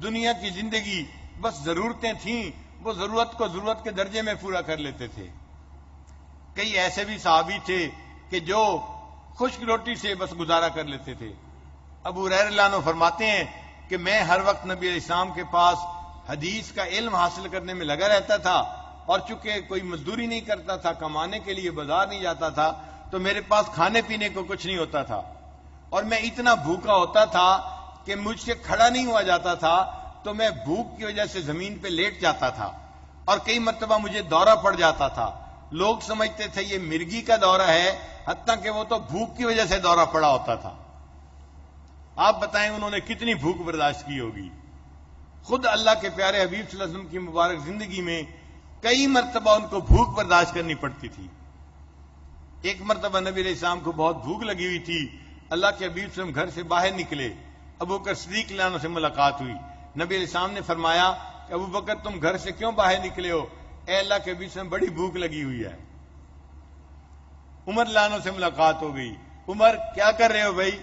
دنیا کی زندگی بس ضرورتیں تھیں، وہ ضرورت کو ضرورت کے درجے میں پورا کر لیتے تھے۔ کئی ایسے بھی صحابی تھے کہ جو خشک روٹی سے بس گزارا کر لیتے تھے۔ ابو ہریرہ رضی اللہ عنہ فرماتے ہیں کہ میں ہر وقت نبی علیہ السلام کے پاس حدیث کا علم حاصل کرنے میں لگا رہتا تھا، اور چونکہ کوئی مزدوری نہیں کرتا تھا، کمانے کے لیے بازار نہیں جاتا تھا، تو میرے پاس کھانے پینے کو کچھ نہیں ہوتا تھا، اور میں اتنا بھوکا ہوتا تھا کہ مجھ سے کھڑا نہیں ہوا جاتا تھا، تو میں بھوک کی وجہ سے زمین پہ لیٹ جاتا تھا، اور کئی مرتبہ مجھے دورہ پڑ جاتا تھا۔ لوگ سمجھتے تھے یہ مرگی کا دورہ ہے، حتیٰ کہ وہ تو بھوک کی وجہ سے دورہ پڑا ہوتا تھا۔ آپ بتائیں انہوں نے کتنی بھوک برداشت کی ہوگی۔ خود اللہ کے پیارے حبیب صلی اللہ علیہ وسلم کی مبارک زندگی میں کئی مرتبہ ان کو بھوک برداشت کرنی پڑتی تھی۔ ایک مرتبہ نبی علیہ السلام کو بہت بھوک لگی ہوئی تھی، اللہ کے حبیب صلی اللہ علیہ وسلم گھر سے باہر نکلے، ابو بکر صدیق رضی اللہ عنہ سے ملاقات ہوئی۔ نبی علیہ السلام نے فرمایا کہ ابو بکر تم گھر سے کیوں باہر نکلے ہو؟ اے اللہ کے حبیب صلی اللہ علیہ وسلم بڑی بھوک لگی ہوئی ہے۔ عمر رضی اللہ عنہ سے ملاقات ہو گئی، عمر کیا کر رہے ہو بھائی؟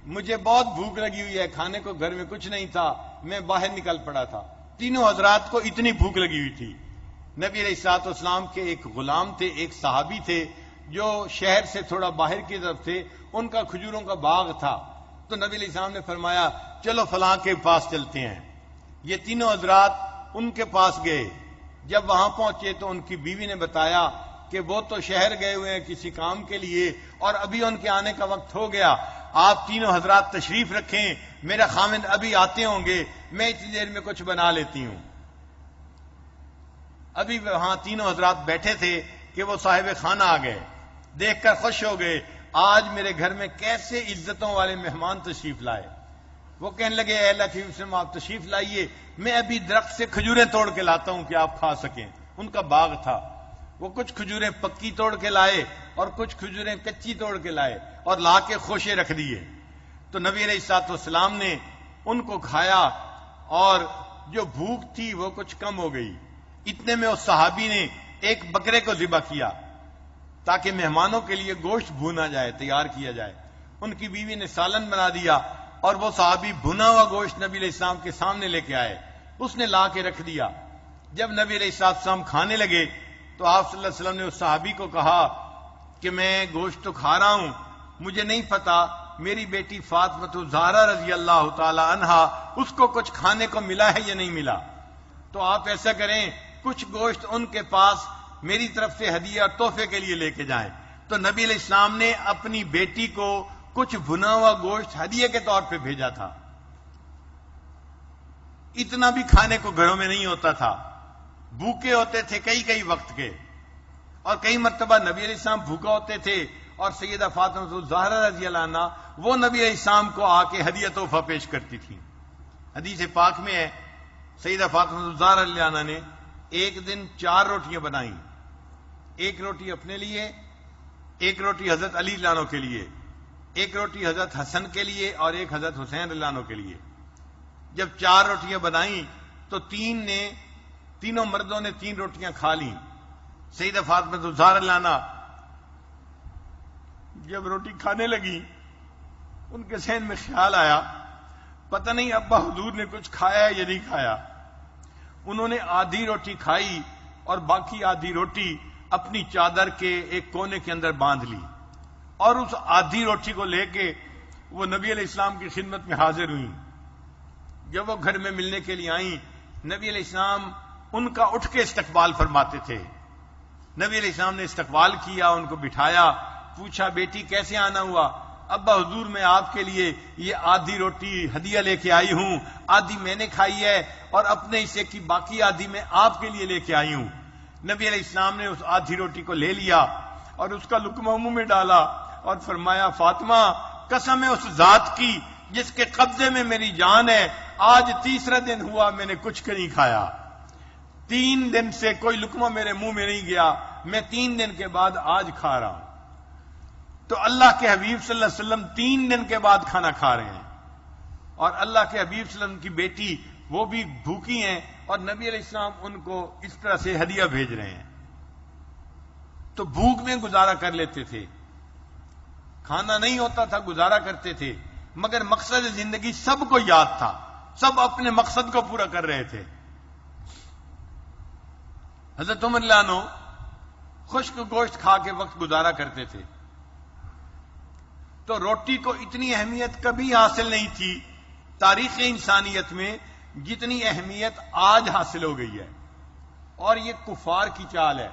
مجھے بہت بھوک لگی ہوئی ہے، کھانے کو گھر میں کچھ نہیں تھا، میں باہر نکل پڑا تھا۔ تینوں حضرات کو اتنی بھوک لگی ہوئی تھی۔ نبی علیہ الصلوۃ والسلام کے ایک غلام تھے، ایک صحابی تھے جو شہر سے تھوڑا باہر کی طرف تھے، ان کا کھجوروں کا باغ تھا، تو نبی علیہ السلام نے فرمایا چلو فلاں کے پاس چلتے ہیں۔ یہ تینوں حضرات ان کے پاس گئے۔ جب وہاں پہنچے تو ان کی بیوی نے بتایا کہ وہ تو شہر گئے ہوئے ہیں کسی کام کے لیے اور ابھی ان کے آنے کا وقت ہو گیا، آپ تینوں حضرات تشریف رکھیں، میرا خاوند ابھی آتے ہوں گے، میں اتنی دیر میں کچھ بنا لیتی ہوں۔ ابھی وہاں تینوں حضرات بیٹھے تھے کہ وہ صاحب خانہ آ گئے، دیکھ کر خوش ہو گئے، آج میرے گھر میں کیسے عزتوں والے مہمان تشریف لائے۔ وہ کہنے لگے اے اللہ کے وسلم آپ تشریف لائیے، میں ابھی درخت سے کھجوریں توڑ کے لاتا ہوں کہ آپ کھا سکیں۔ ان کا باغ تھا، وہ کچھ کھجوریں پکی توڑ کے لائے اور کچھ کھجوریں کچی توڑ کے لائے اور لا کے خوشے رکھ دیے۔ تو نبی علیہ الصلوۃ والسلام نے ان کو کھایا اور جو بھوک تھی وہ کچھ کم ہو گئی۔ اتنے میں اس صحابی نے ایک بکرے کو ذبح کیا تاکہ مہمانوں کے لیے گوشت بھونا جائے، تیار کیا جائے۔ ان کی بیوی نے سالن بنا دیا اور وہ صحابی بھنا ہوا گوشت نبی علیہ السلام کے سامنے لے کے آئے، اس نے لا کے رکھ دیا۔ جب نبی علیہ السلام کھانے لگے تو آپ صلی اللہ علیہ وسلم نے اس صحابی کو کہا کہ میں گوشت تو کھا رہا ہوں، مجھے نہیں پتا میری بیٹی فاطمہ الزہرا رضی اللہ تعالی عنہا اس کو کچھ کھانے کو ملا ہے یا نہیں ملا، تو آپ ایسا کریں کچھ گوشت ان کے پاس میری طرف سے ہدیہ اور تحفے کے لیے لے کے جائیں۔ تو نبی علیہ السلام نے اپنی بیٹی کو کچھ بھنا ہوا گوشت ہدیے کے طور پہ بھیجا تھا۔ اتنا بھی کھانے کو گھروں میں نہیں ہوتا تھا، بھوکے ہوتے تھے کئی وقت کے، اور کئی مرتبہ نبی علیہ السلام بھوکا ہوتے تھے اور سیدہ فاطمہ الزہرا رضی اللہ عنہا وہ نبی علیہ السلام کو آ کے ہدیہ تحفہ پیش کرتی تھی۔ حدیث پاک میں ہے سیدہ فاطمہ الزہرا رضی اللہ عنہا نے ایک دن 4 روٹیاں بنائیں، ایک روٹی اپنے لیے، ایک روٹی حضرت علی رضی اللہ عنہ کے لیے، ایک روٹی حضرت حسن کے لیے اور ایک حضرت حسین رضی اللہ عنہ کے لیے۔ جب 4 روٹیاں بنائیں تو تینوں مردوں نے 3 روٹیاں کھا لیں۔ سیدہ فاطمہ الزہرا رضی اللہ عنہا جب روٹی کھانے لگی ان کے ذہن میں خیال آیا پتہ نہیں ابا حضور نے کچھ کھایا یا نہیں کھایا۔ انہوں نے آدھی روٹی کھائی اور باقی آدھی روٹی اپنی چادر کے ایک کونے کے اندر باندھ لی، اور اس آدھی روٹی کو لے کے وہ نبی علیہ السلام کی خدمت میں حاضر ہوئیں۔ جب وہ گھر میں ملنے کے لیے آئیں، نبی علیہ السلام ان کا اٹھ کے استقبال فرماتے تھے۔ نبی علیہ السلام نے استقبال کیا، ان کو بٹھایا، پوچھا بیٹی کیسے آنا ہوا؟ ابا حضور میں آپ کے لیے یہ آدھی روٹی ہدیہ لے کے آئی ہوں، آدھی میں نے کھائی ہے اور اپنے حصے کی باقی آدھی میں آپ کے لیے لے کے آئی ہوں۔ نبی علیہ السلام نے اس آدھی روٹی کو لے لیا اور اس کا لقمہ منہ میں ڈالا اور فرمایا فاطمہ قسم ہے اس ذات کی جس کے قبضے میں میری جان ہے، آج تیسرا دن ہوا میں نے کچھ نہیں کھایا، 3 دن سے کوئی لقمہ میرے منہ میں نہیں گیا، میں 3 دن کے بعد آج کھا رہا ہوں۔ تو اللہ کے حبیب صلی اللہ علیہ وسلم 3 دن کے بعد کھانا کھا رہے ہیں، اور اللہ کے حبیب صلی اللہ علیہ وسلم کی بیٹی وہ بھی بھوکی ہیں اور نبی علیہ السلام ان کو اس طرح سے ہدیہ بھیج رہے ہیں۔ تو بھوک میں گزارا کر لیتے تھے، کھانا نہیں ہوتا تھا گزارا کرتے تھے، مگر مقصد زندگی سب کو یاد تھا، سب اپنے مقصد کو پورا کر رہے تھے۔ حضرت عمر رضی اللہ عنہ خشک گوشت کھا کے وقت گزارا کرتے تھے، تو روٹی کو اتنی اہمیت کبھی حاصل نہیں تھی تاریخ انسانیت میں جتنی اہمیت آج حاصل ہو گئی ہے۔ اور یہ کفار کی چال ہے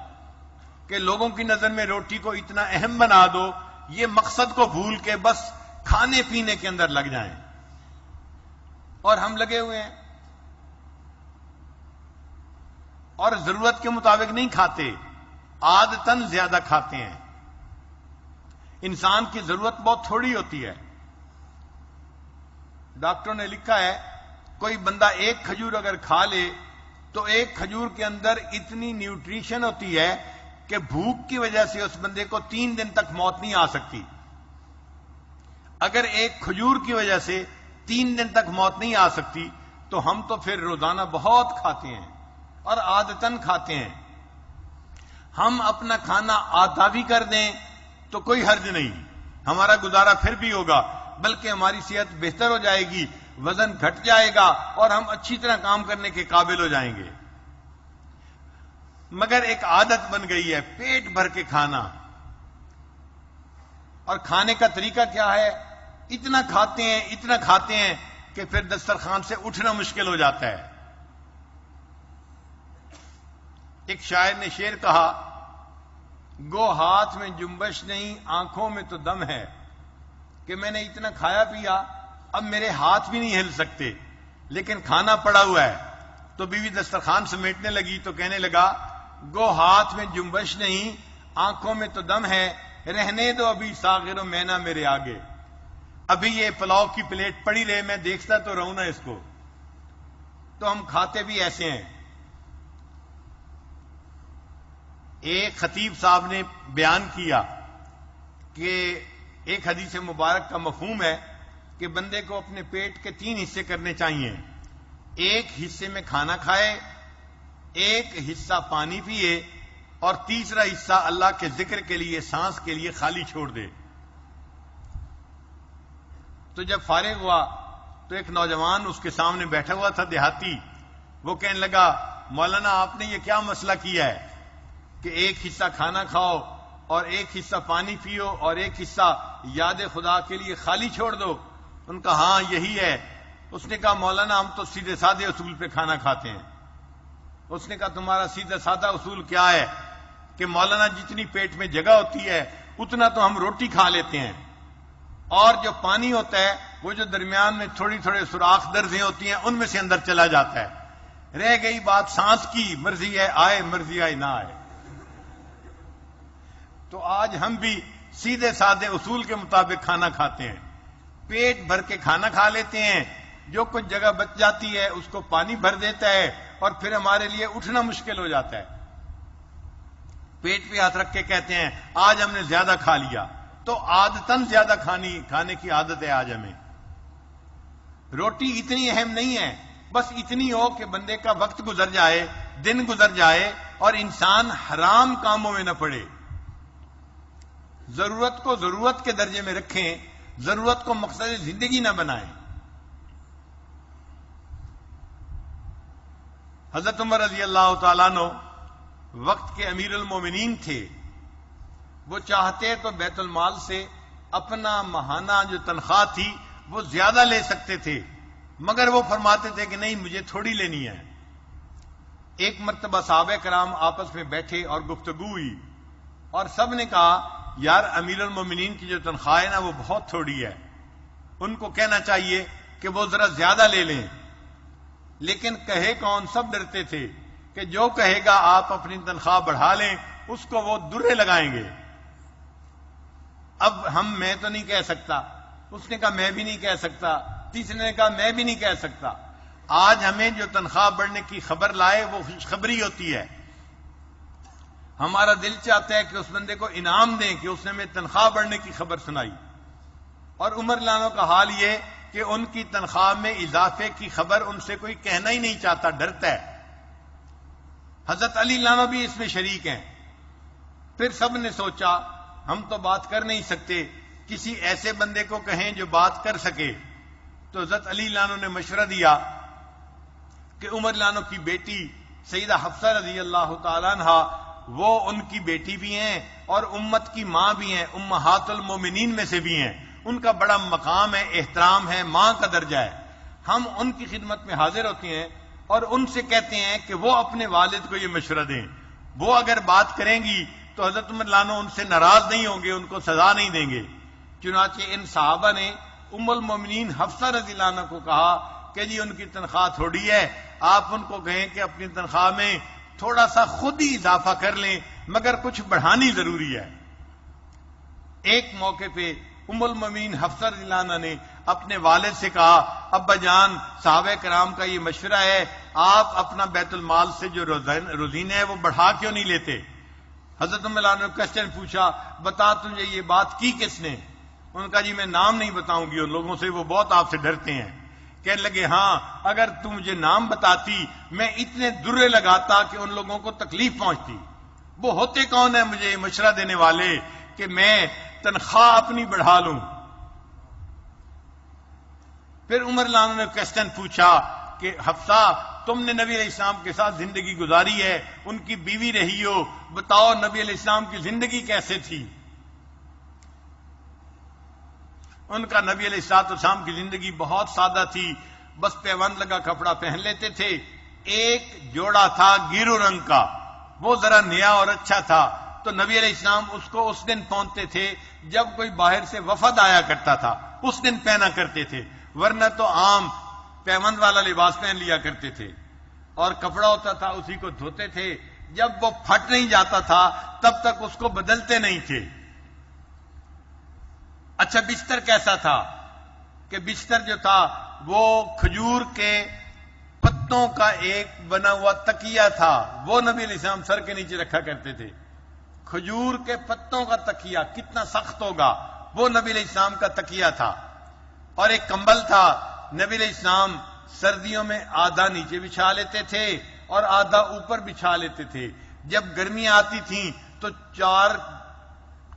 کہ لوگوں کی نظر میں روٹی کو اتنا اہم بنا دو، یہ مقصد کو بھول کے بس کھانے پینے کے اندر لگ جائیں، اور ہم لگے ہوئے ہیں اور ضرورت کے مطابق نہیں کھاتے، عادتاً زیادہ کھاتے ہیں۔ انسان کی ضرورت بہت تھوڑی ہوتی ہے۔ ڈاکٹروں نے لکھا ہے کوئی بندہ 1 کھجور اگر کھا لے تو 1 کھجور کے اندر اتنی نیوٹریشن ہوتی ہے کہ بھوک کی وجہ سے اس بندے کو 3 دن تک موت نہیں آ سکتی۔ اگر 1 کھجور کی وجہ سے 3 دن تک موت نہیں آ سکتی تو ہم تو پھر روزانہ بہت کھاتے ہیں اور عادتاً کھاتے ہیں۔ ہم اپنا کھانا آدھا بھی کر دیں تو کوئی حرج نہیں، ہمارا گزارا پھر بھی ہوگا، بلکہ ہماری صحت بہتر ہو جائے گی، وزن گھٹ جائے گا اور ہم اچھی طرح کام کرنے کے قابل ہو جائیں گے۔ مگر ایک عادت بن گئی ہے پیٹ بھر کے کھانا، اور کھانے کا طریقہ کیا ہے؟ اتنا کھاتے ہیں کہ پھر دسترخوان سے اٹھنا مشکل ہو جاتا ہے۔ ایک شاعر نے شعر کہا، گو ہاتھ میں جنبش نہیں آنکھوں میں تو دم ہے، کہ میں نے اتنا کھایا پیا اب میرے ہاتھ بھی نہیں ہل سکتے، لیکن کھانا پڑا ہوا ہے۔ تو بیوی دسترخوان سمیٹنے لگی تو کہنے لگا گو ہاتھ میں جنبش نہیں، آنکھوں میں تو دم ہے، رہنے دو ابھی ساغر و مینا میرے آگے. ابھی یہ پلاؤ کی پلیٹ پڑی رہے، میں دیکھتا تو رہوں نا اس کو. تو ہم کھاتے بھی ایسے ہیں. ایک خطیب صاحب نے بیان کیا کہ ایک حدیث مبارک کا مفہوم ہے کہ بندے کو اپنے پیٹ کے 3 حصے کرنے چاہیے. ایک حصے میں کھانا کھائے، ایک حصہ پانی پیے، اور تیسرا حصہ اللہ کے ذکر کے لیے، سانس کے لیے خالی چھوڑ دے. تو جب فارغ ہوا تو ایک نوجوان اس کے سامنے بیٹھا ہوا تھا، دیہاتی. وہ کہنے لگا مولانا آپ نے یہ کیا مسئلہ کیا ہے کہ ایک حصہ کھانا کھاؤ اور ایک حصہ پانی پیو اور ایک حصہ یاد خدا کے لیے خالی چھوڑ دو. ان کا ہاں یہی ہے. اس نے کہا مولانا ہم تو سیدھے سادے اصول پہ کھانا کھاتے ہیں. اس نے کہا تمہارا سیدھا سادہ اصول کیا ہے کہ مولانا جتنی پیٹ میں جگہ ہوتی ہے اتنا تو ہم روٹی کھا لیتے ہیں، اور جو پانی ہوتا ہے وہ جو درمیان میں تھوڑی تھوڑے سوراخ درزیں ہوتی ہیں ان میں سے اندر چلا جاتا ہے. رہ گئی بات سانس کی، مرضی ہے آئے مرضی آئے نہ آئے. تو آج ہم بھی سیدھے سادے اصول کے مطابق کھانا کھاتے ہیں. پیٹ بھر کے کھانا کھا لیتے ہیں، جو کچھ جگہ بچ جاتی ہے اس کو پانی بھر دیتا ہے، اور پھر ہمارے لیے اٹھنا مشکل ہو جاتا ہے. پیٹ پہ ہاتھ رکھ کے کہتے ہیں آج ہم نے زیادہ کھا لیا. تو عادتاً زیادہ کھانے کی عادت ہے آج ہمیں. روٹی اتنی اہم نہیں ہے، بس اتنی ہو کہ بندے کا وقت گزر جائے، دن گزر جائے، اور انسان حرام کاموں میں نہ پڑے. ضرورت کو ضرورت کے درجے میں رکھیں، ضرورت کو مقصد زندگی نہ بنائیں. حضرت عمر رضی اللہ تعالیٰ عنہ وقت کے امیر المومنین تھے. وہ چاہتے تو بیت المال سے اپنا ماہانہ جو تنخواہ تھی وہ زیادہ لے سکتے تھے، مگر وہ فرماتے تھے کہ نہیں مجھے تھوڑی لینی ہے. ایک مرتبہ صحابہ کرام آپس میں بیٹھے اور گفتگو ہوئی، اور سب نے کہا یار امیر المومنین کی جو تنخواہ ہے نا وہ بہت تھوڑی ہے، ان کو کہنا چاہیے کہ وہ ذرا زیادہ لے لیں. لیکن کہے کون؟ سب ڈرتے تھے کہ جو کہے گا آپ اپنی تنخواہ بڑھا لیں اس کو وہ درے لگائیں گے. اب میں تو نہیں کہہ سکتا، اس نے کہا میں بھی نہیں کہہ سکتا، تیسرے نے کہا میں بھی نہیں کہہ سکتا. آج ہمیں جو تنخواہ بڑھنے کی خبر لائے وہ خوشخبری ہوتی ہے. ہمارا دل چاہتا ہے کہ اس بندے کو انعام دیں کہ اس نے ہمیں تنخواہ بڑھنے کی خبر سنائی. اور عمر لانو کا حال یہ کہ ان کی تنخواہ میں اضافے کی خبر ان سے کوئی کہنا ہی نہیں چاہتا، ڈرتا ہے. حضرت علی لانو بھی اس میں شریک ہیں. پھر سب نے سوچا ہم تو بات کر نہیں سکتے، کسی ایسے بندے کو کہیں جو بات کر سکے. تو حضرت علی لانو نے مشورہ دیا کہ عمر لانو کی بیٹی سیدہ حفصہ رضی اللہ تعالیٰ عنہ وہ ان کی بیٹی بھی ہیں اور امت کی ماں بھی ہیں، امہات المومنین میں سے بھی ہیں. ان کا بڑا مقام ہے، احترام ہے، ماں کا درجہ ہے. ہم ان کی خدمت میں حاضر ہوتے ہیں اور ان سے کہتے ہیں کہ وہ اپنے والد کو یہ مشورہ دیں. وہ اگر بات کریں گی تو حضرت عمر لانو ان سے ناراض نہیں ہوں گے، ان کو سزا نہیں دیں گے. چنانچہ ان صحابہ نے ام المومنین حفصہ رضی اللہ عنہ کو کہا کہ جی ان کی تنخواہ تھوڑی ہے، آپ ان کو کہیں کہ اپنی تنخواہ میں تھوڑا سا خود ہی اضافہ کر لیں، مگر کچھ بڑھانی ضروری ہے. ایک موقع پہ ام المومنین حفصہ رضی اللہ عنہ نے اپنے والد سے کہا ابا جان صحابہ کرام کا یہ مشورہ ہے، آپ اپنا بیت المال سے جو روزینہ ہے وہ بڑھا کیوں نہیں لیتے؟ حضرت عمر نے کوشچن پوچھا بتا تجھے یہ بات کی کس نے؟ ان کا جی میں نام نہیں بتاؤں گی ان لوگوں سے، وہ بہت آپ سے ڈرتے ہیں. کہنے لگے ہاں اگر تم مجھے نام بتاتی میں اتنے درے لگاتا کہ ان لوگوں کو تکلیف پہنچتی. وہ ہوتے کون ہیں مجھے یہ مشورہ دینے والے کہ میں تنخواہ اپنی بڑھا لوں؟ پھر عمر لانو نے کوشچن پوچھا کہ حفصہ تم نے نبی علیہ السلام کے ساتھ زندگی گزاری ہے، ان کی بیوی رہی ہو، بتاؤ نبی علیہ السلام کی زندگی کیسے تھی؟ ان کا نبی علیہ السلام کی زندگی بہت سادہ تھی، بس پیوند لگا کپڑا پہن لیتے تھے. ایک جوڑا تھا گیرو رنگ کا، وہ ذرا نیا اور اچھا تھا، تو نبی علیہ السلام اس کو اس دن پہنتے تھے جب کوئی باہر سے وفد آیا کرتا تھا، اس دن پہنا کرتے تھے، ورنہ تو عام پیوند والا لباس پہن لیا کرتے تھے. اور کپڑا ہوتا تھا اسی کو دھوتے تھے، جب وہ پھٹ نہیں جاتا تھا تب تک اس کو بدلتے نہیں تھے۔ اچھا بستر کیسا تھا کہ بستر جو تھا وہ کھجور کے پتوں کا ایک بنا ہوا تکیہ تھا، وہ نبی علیہ السلام سر کے نیچے رکھا کرتے تھے۔ کھجور کے پتوں کا تکیہ کتنا سخت ہوگا، وہ نبی علیہ السلام کا تکیہ تھا۔ اور ایک کمبل تھا، نبی علیہ السلام سردیوں میں آدھا نیچے بچھا لیتے تھے اور آدھا اوپر بچھا لیتے تھے۔ جب گرمیاں آتی تھیں تو 4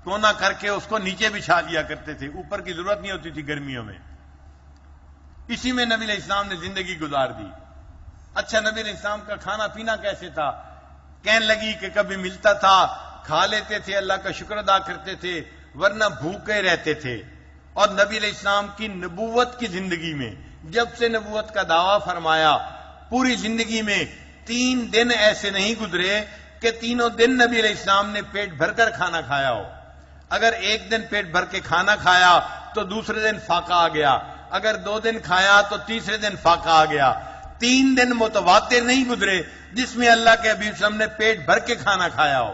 کونا کر کے اس کو نیچے بچھا لیا کرتے تھے، اوپر کی ضرورت نہیں ہوتی تھی گرمیوں میں۔ اسی میں نبی علیہ السلام نے زندگی گزار دی۔ اچھا نبی علیہ السلام کا کھانا پینا کیسے تھا؟ کہنے لگی کہ کبھی ملتا تھا کھا لیتے تھے، اللہ کا شکر ادا کرتے تھے، ورنہ بھوکے رہتے تھے۔ اور نبی علیہ السلام کی نبوت کی زندگی میں جب سے نبوت کا دعویٰ فرمایا، پوری زندگی میں 3 دن ایسے نہیں گزرے کہ تینوں دن نبی علیہ السلام نے پیٹ بھر کر کھانا کھایا ہو۔ اگر ایک دن پیٹ بھر کے کھانا کھایا تو دوسرے دن فاقہ آ گیا، اگر 2 دن کھایا تو تیسرے دن فاقہ آ گیا۔ 3 دن متواتر نہیں گزرے جس میں اللہ کے حبیب صلی اللہ علیہ وسلم نے پیٹ بھر کے کھانا کھایا ہو۔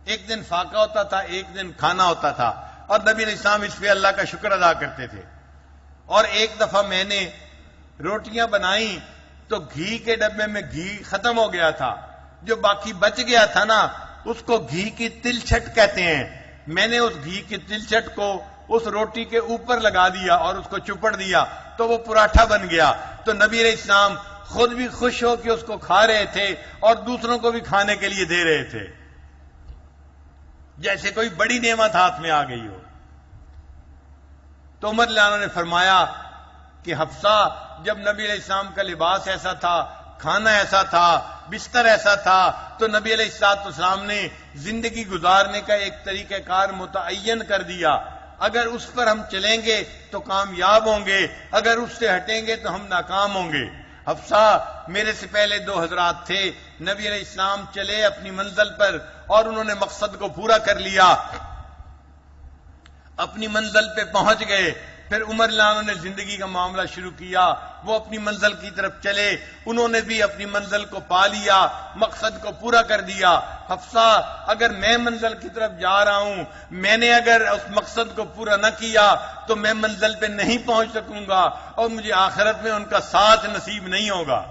ایک دن فاقہ ہوتا تھا، ایک دن کھانا ہوتا تھا، اور نبی علیہ السلام اس پہ اللہ کا شکر ادا کرتے تھے۔ اور ایک دفعہ میں نے روٹیاں بنائیں تو گھی کے ڈبے میں گھی ختم ہو گیا تھا، جو باقی بچ گیا تھا نا اس کو گھی کی تلچھٹ کہتے ہیں۔ میں نے اس گھی کی تلچھٹ کو اس روٹی کے اوپر لگا دیا اور اس کو چپڑ دیا تو وہ پراٹھا بن گیا۔ تو نبی علیہ السلام خود بھی خوش ہو کے اس کو کھا رہے تھے اور دوسروں کو بھی کھانے کے لیے دے رہے تھے، جیسے کوئی بڑی نعمت ہاتھ میں آ گئی ہو۔ تو عمر رضی اللہ عنہ نے فرمایا کہ حفصہ، جب نبی علیہ السلام کا لباس ایسا تھا، کھانا ایسا تھا، بستر ایسا تھا، تو نبی علیہ السلام نے زندگی گزارنے کا ایک طریقہ کار متعین کر دیا۔ اگر اس پر ہم چلیں گے تو کامیاب ہوں گے، اگر اس سے ہٹیں گے تو ہم ناکام ہوں گے۔ حفصہ، میرے سے پہلے 2 حضرات تھے، نبی علیہ السلام چلے اپنی منزل پر اور انہوں نے مقصد کو پورا کر لیا، اپنی منزل پہ پہنچ گئے۔ پھر عمر رضی اللہ عنہ نے زندگی کا معاملہ شروع کیا، وہ اپنی منزل کی طرف چلے، انہوں نے بھی اپنی منزل کو پا لیا، مقصد کو پورا کر دیا۔ حفصہ، اگر میں منزل کی طرف جا رہا ہوں، میں نے اگر اس مقصد کو پورا نہ کیا تو میں منزل پہ نہیں پہنچ سکوں گا اور مجھے آخرت میں ان کا ساتھ نصیب نہیں ہوگا۔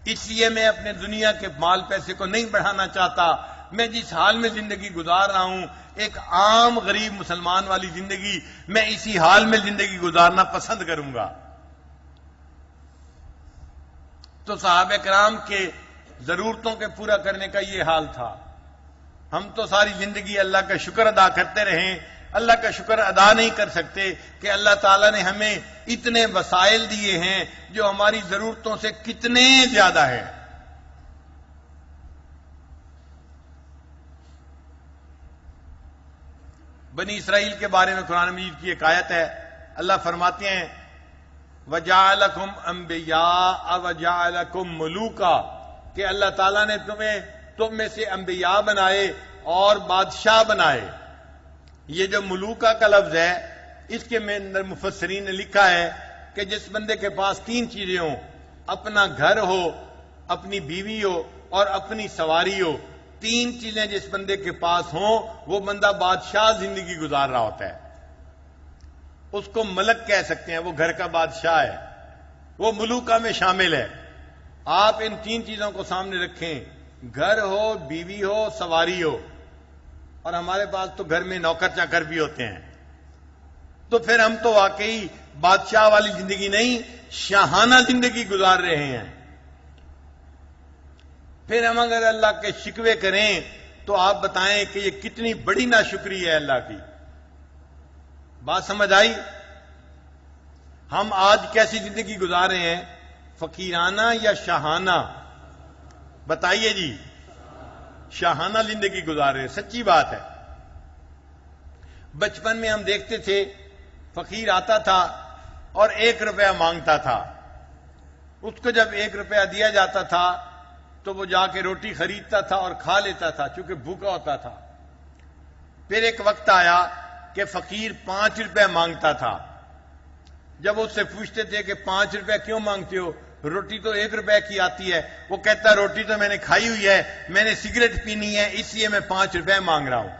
اس لیے میں اپنے دنیا کے مال پیسے کو نہیں بڑھانا چاہتا۔ میں جس حال میں زندگی گزار رہا ہوں، ایک عام غریب مسلمان والی زندگی، میں اسی حال میں زندگی گزارنا پسند کروں گا۔ تو صحابہ کرام کے ضرورتوں کے پورا کرنے کا یہ حال تھا۔ ہم تو ساری زندگی اللہ کا شکر ادا کرتے رہیں، اللہ کا شکر ادا نہیں کر سکتے کہ اللہ تعالیٰ نے ہمیں اتنے وسائل دیے ہیں جو ہماری ضرورتوں سے کتنے زیادہ ہیں۔ بنی اسرائیل کے بارے میں قرآن مجید کی ایک آیت ہے، اللہ فرماتے ہیں وَجَعَلَكُمْ أَنْبِيَاءَ وَجَعَلَكُمْ مُلُوكًا، کہ اللہ تعالیٰ نے تم میں سے انبیاء بنائے اور بادشاہ بنائے۔ یہ جو ملوکہ کا لفظ ہے، اس کے میں اندر مفسرین نے لکھا ہے کہ جس بندے کے پاس 3 چیزیں ہوں، اپنا گھر ہو، اپنی بیوی ہو اور اپنی سواری ہو، 3 چیزیں جس بندے کے پاس ہوں وہ بندہ بادشاہ زندگی گزار رہا ہوتا ہے۔ اس کو ملک کہہ سکتے ہیں، وہ گھر کا بادشاہ ہے، وہ ملوکہ میں شامل ہے۔ آپ ان 3 چیزوں کو سامنے رکھیں، گھر ہو، بیوی ہو، سواری ہو، اور ہمارے پاس تو گھر میں نوکر چاکر بھی ہوتے ہیں، تو پھر ہم تو واقعی بادشاہ والی زندگی نہیں، شاہانہ زندگی گزار رہے ہیں۔ پھر ہم اگر اللہ کے شکوے کریں تو آپ بتائیں کہ یہ کتنی بڑی ناشکری ہے اللہ کی۔ بات سمجھ آئی؟ ہم آج کیسی زندگی گزار رہے ہیں، فقیرانہ یا شاہانہ؟ بتائیے جی، شاہانہ زندگی گزار رہے ہیں، سچی بات ہے۔ بچپن میں ہم دیکھتے تھے فقیر آتا تھا اور 1 روپیہ مانگتا تھا، اس کو جب 1 روپیہ دیا جاتا تھا تو وہ جا کے روٹی خریدتا تھا اور کھا لیتا تھا چونکہ بھوکا ہوتا تھا۔ پھر ایک وقت آیا کہ فقیر 5 روپے مانگتا تھا۔ جب اس سے پوچھتے تھے کہ 5 روپے کیوں مانگتے ہو، روٹی تو 1 روپے کی آتی ہے، وہ کہتا ہے روٹی تو میں نے کھائی ہوئی ہے، میں نے سگریٹ پینی ہے، اس لیے میں 5 روپے مانگ رہا ہوں۔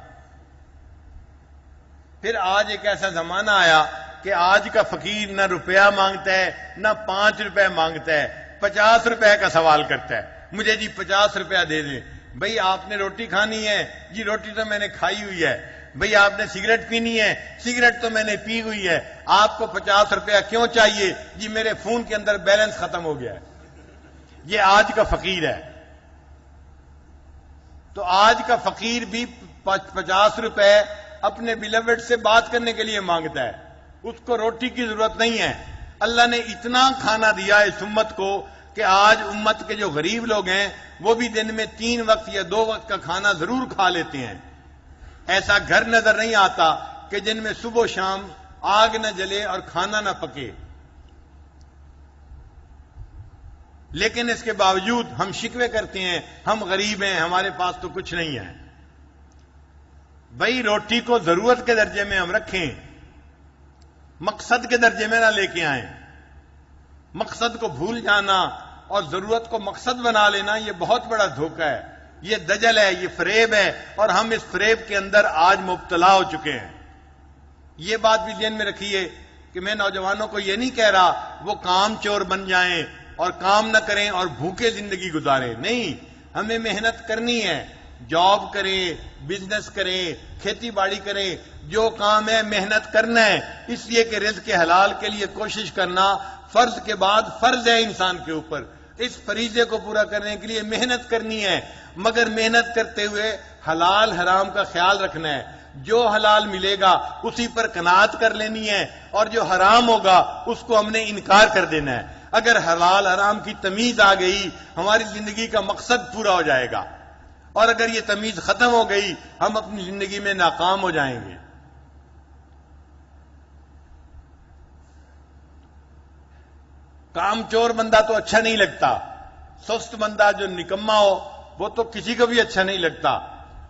پھر آج ایک ایسا زمانہ آیا کہ آج کا فقیر نہ روپیہ مانگتا ہے نہ 5 روپے مانگتا ہے، 50 روپے کا سوال کرتا ہے، مجھے جی 50 روپیہ دے دیں۔ بھئی آپ نے روٹی کھانی ہے؟ جی روٹی تو میں نے کھائی ہوئی ہے۔ بھئی آپ نے سگریٹ پینی ہے؟ سگریٹ تو میں نے پی ہوئی ہے۔ آپ کو 50 روپیہ کیوں چاہیے؟ جی میرے فون کے اندر بیلنس ختم ہو گیا ہے۔ یہ آج کا فقیر ہے۔ تو آج کا فقیر بھی 50 روپے اپنے بیلوڈ سے بات کرنے کے لیے مانگتا ہے، اس کو روٹی کی ضرورت نہیں ہے۔ اللہ نے اتنا کھانا دیا اس امت کو کہ آج امت کے جو غریب لوگ ہیں وہ بھی دن میں 3 وقت یا 2 وقت کا کھانا ضرور کھا لیتے ہیں۔ ایسا گھر نظر نہیں آتا کہ جن میں صبح و شام آگ نہ جلے اور کھانا نہ پکے، لیکن اس کے باوجود ہم شکوے کرتے ہیں ہم غریب ہیں، ہمارے پاس تو کچھ نہیں ہے۔ بھئی روٹی کو ضرورت کے درجے میں ہم رکھیں، مقصد کے درجے میں نہ لے کے آئیں۔ مقصد کو بھول جانا اور ضرورت کو مقصد بنا لینا یہ بہت بڑا دھوکہ ہے، یہ دجل ہے، یہ فریب ہے، اور ہم اس فریب کے اندر آج مبتلا ہو چکے ہیں۔ یہ بات بھی ذہن میں رکھیے کہ میں نوجوانوں کو یہ نہیں کہہ رہا وہ کام چور بن جائیں اور کام نہ کریں اور بھوکے زندگی گزاریں، نہیں، ہمیں محنت کرنی ہے، جاب کریں، بزنس کریں، کھیتی باڑی کریں، جو کام ہے محنت کرنا ہے، اس لیے کہ رزق حلال کے لیے کوشش کرنا فرض کے بعد فرض ہے انسان کے اوپر۔ اس فریضے کو پورا کرنے کے لیے محنت کرنی ہے، مگر محنت کرتے ہوئے حلال حرام کا خیال رکھنا ہے۔ جو حلال ملے گا اسی پر قناعت کر لینی ہے، اور جو حرام ہوگا اس کو ہم نے انکار کر دینا ہے۔ اگر حلال حرام کی تمیز آ گئی ہماری زندگی کا مقصد پورا ہو جائے گا، اور اگر یہ تمیز ختم ہو گئی ہم اپنی زندگی میں ناکام ہو جائیں گے۔ کام چور بندہ تو اچھا نہیں لگتا، سست بندہ جو نکما ہو وہ تو کسی کو بھی اچھا نہیں لگتا۔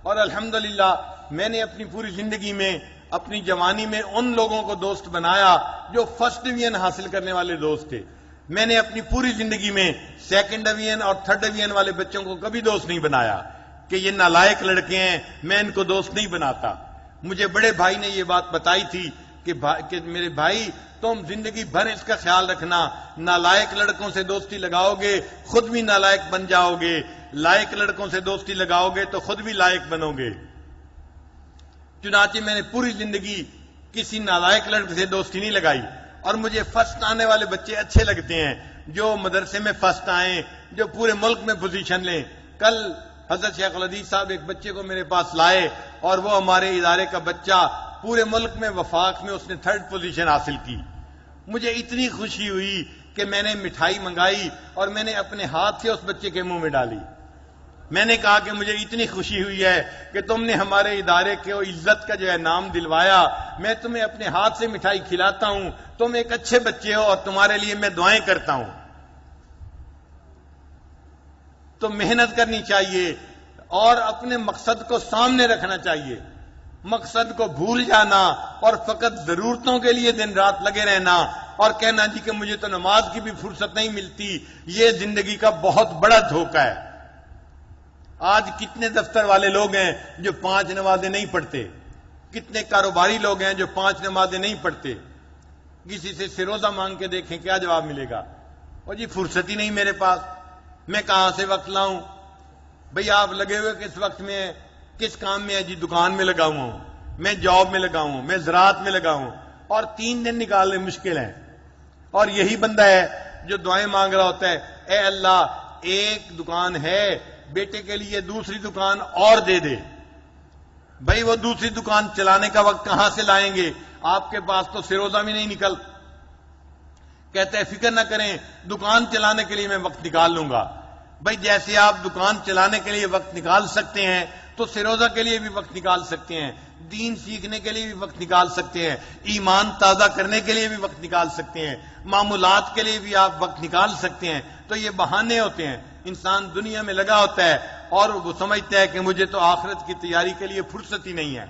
اور الحمدللہ میں نے اپنی پوری زندگی میں اپنی جوانی میں ان لوگوں کو دوست بنایا جو فرسٹ ڈویژن حاصل کرنے والے دوست تھے۔ میں نے اپنی پوری زندگی میں 2nd ڈویژن اور 3rd ڈویژن والے بچوں کو کبھی دوست نہیں بنایا کہ یہ نالائق لڑکے ہیں، میں ان کو دوست نہیں بناتا۔ مجھے بڑے بھائی نے یہ بات بتائی تھی کہ میرے بھائی تم زندگی بھر اس کا خیال رکھنا، نالائق لڑکوں سے دوستی لگاؤ گے خود بھی نالائق بن جاؤ گے، لائق لڑکوں سے دوستی لگاؤ گے تو خود بھی لائق بنو گے۔ چنانچہ میں نے پوری زندگی کسی نالائق لڑکے سے دوستی نہیں لگائی، اور مجھے فرسٹ آنے والے بچے اچھے لگتے ہیں، جو مدرسے میں فرسٹ آئیں، جو پورے ملک میں پوزیشن لیں۔ کل حضرت شیخ الحدیث صاحب ایک بچے کو میرے پاس لائے، اور وہ ہمارے ادارے کا بچہ پورے ملک میں وفاق میں اس نے 3rd پوزیشن حاصل کی۔ مجھے اتنی خوشی ہوئی کہ میں نے مٹھائی منگائی اور میں نے اپنے ہاتھ سے اس بچے کے منہ میں ڈالی۔ میں نے کہا کہ مجھے اتنی خوشی ہوئی ہے کہ تم نے ہمارے ادارے کے عزت کا جو ہے نام دلوایا، میں تمہیں اپنے ہاتھ سے مٹھائی کھلاتا ہوں، تم ایک اچھے بچے ہو اور تمہارے لیے میں دعائیں کرتا ہوں۔ تو محنت کرنی چاہیے اور اپنے مقصد کو سامنے رکھنا چاہیے۔ مقصد کو بھول جانا اور فقط ضرورتوں کے لیے دن رات لگے رہنا اور کہنا جی کہ مجھے تو نماز کی بھی فرصت نہیں ملتی، یہ زندگی کا بہت بڑا دھوکہ ہے۔ آج کتنے دفتر والے لوگ ہیں جو 5 نمازیں نہیں پڑھتے، کتنے کاروباری لوگ ہیں جو 5 نمازیں نہیں پڑھتے۔ کسی سے سروزہ مانگ کے دیکھیں کیا جواب ملے گا؟ اور جی فرصت ہی نہیں میرے پاس، میں کہاں سے وقت لاؤں؟ بھئی آپ لگے ہوئے کس وقت میں ہیں، کس کام میں ہے؟ جی دکان میں لگا ہوں، میں جاب میں لگا ہوں، میں زراعت میں لگا ہوں، اور 3 دن نکالنے مشکل ہیں۔ اور یہی بندہ ہے جو دعائیں مانگ رہا ہوتا ہے، اے اللہ ایک دکان ہے، بیٹے کے لیے دوسری دکان اور دے دے۔ بھائی وہ دوسری دکان چلانے کا وقت کہاں سے لائیں گے؟ آپ کے پاس تو سروزہ بھی نہیں نکل۔ کہتے ہیں فکر نہ کریں، دکان چلانے کے لیے میں وقت نکال لوں گا۔ بھائی جیسے آپ دکان چلانے کے لیے وقت نکال سکتے ہیں تو سروزہ کے لیے بھی وقت نکال سکتے ہیں، دین سیکھنے کے لیے بھی وقت نکال سکتے ہیں، ایمان تازہ کرنے کے لیے بھی وقت نکال سکتے ہیں، معمولات کے لیے بھی آپ وقت نکال سکتے ہیں۔ تو یہ بہانے ہوتے ہیں، انسان دنیا میں لگا ہوتا ہے اور وہ سمجھتا ہے کہ مجھے تو آخرت کی تیاری کے لیے فرصت ہی نہیں ہے۔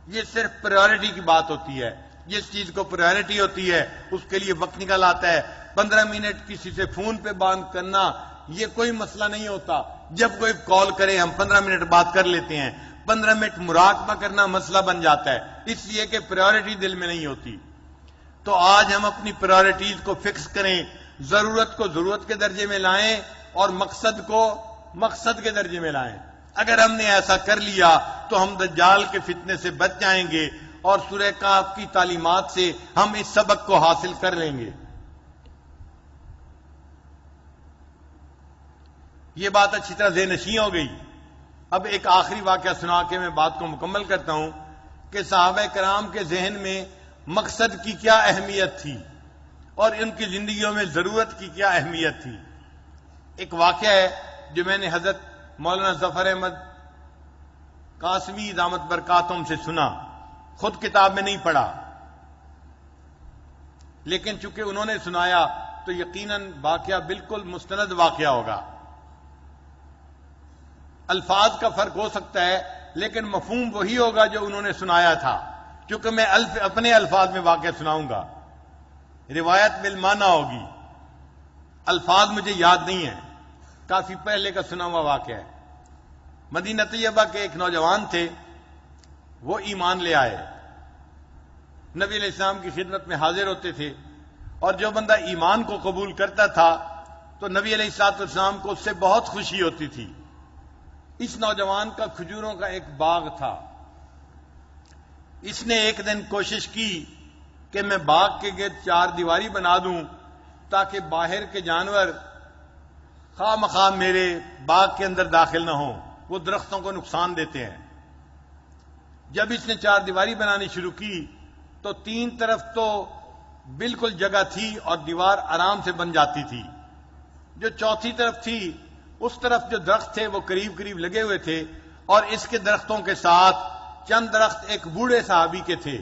یہ صرف پرائیورٹی کی بات ہوتی ہے، جس چیز کو پرائیورٹی ہوتی ہے اس کے لیے وقت نکل آتا ہے۔ 15 منٹ کسی سے فون پہ بات کرنا یہ کوئی مسئلہ نہیں ہوتا. جب کوئی کال کرے ہم 15 منٹ بات کر لیتے ہیں. 15 منٹ مراقبہ کرنا مسئلہ بن جاتا ہے، اس لیے کہ پرائیورٹی دل میں نہیں ہوتی. تو آج ہم اپنی پرائیورٹیز کو فکس کریں، ضرورت کو ضرورت کے درجے میں لائیں اور مقصد کو مقصد کے درجے میں لائیں. اگر ہم نے ایسا کر لیا تو ہم دجال کے فتنے سے بچ جائیں گے اور سورہ کہف کی تعلیمات سے ہم اس سبق کو حاصل کر لیں گے. یہ بات اچھی طرح ذہن نشین ہو گئی. اب ایک آخری واقعہ سنا کے میں بات کو مکمل کرتا ہوں کہ صحابہ کرام کے ذہن میں مقصد کی کیا اہمیت تھی اور ان کی زندگیوں میں ضرورت کی کیا اہمیت تھی. ایک واقعہ ہے جو میں نے حضرت مولانا ظفر احمد قاسمی دامت برکاتہم سے سنا، خود کتاب میں نہیں پڑھا، لیکن چونکہ انہوں نے سنایا تو یقیناً واقعہ بالکل مستند واقعہ ہوگا. الفاظ کا فرق ہو سکتا ہے لیکن مفہوم وہی ہوگا جو انہوں نے سنایا تھا. چونکہ میں اپنے الفاظ میں واقعہ سناؤں گا، روایت بالمعنی ہوگی، الفاظ مجھے یاد نہیں ہیں، کافی پہلے کا سنا ہوا واقعہ ہے. مدینہ طیبہ کے ایک نوجوان تھے، وہ ایمان لے آئے، نبی علیہ السلام کی خدمت میں حاضر ہوتے تھے، اور جو بندہ ایمان کو قبول کرتا تھا تو نبی علیہ السلام کو اس سے بہت خوشی ہوتی تھی. اس نوجوان کا کھجوروں کا ایک باغ تھا. اس نے ایک دن کوشش کی کہ میں باغ کے گرد 4 دیواری بنا دوں تاکہ باہر کے جانور خواہ مخواہ میرے باغ کے اندر داخل نہ ہوں، وہ درختوں کو نقصان دیتے ہیں. جب اس نے 4 دیواری بنانی شروع کی تو 3 طرف تو بالکل جگہ تھی اور دیوار آرام سے بن جاتی تھی. جو چوتھی طرف تھی اس طرف جو درخت تھے وہ قریب قریب لگے ہوئے تھے، اور اس کے درختوں کے ساتھ چند درخت ایک بوڑھے صحابی کے تھے،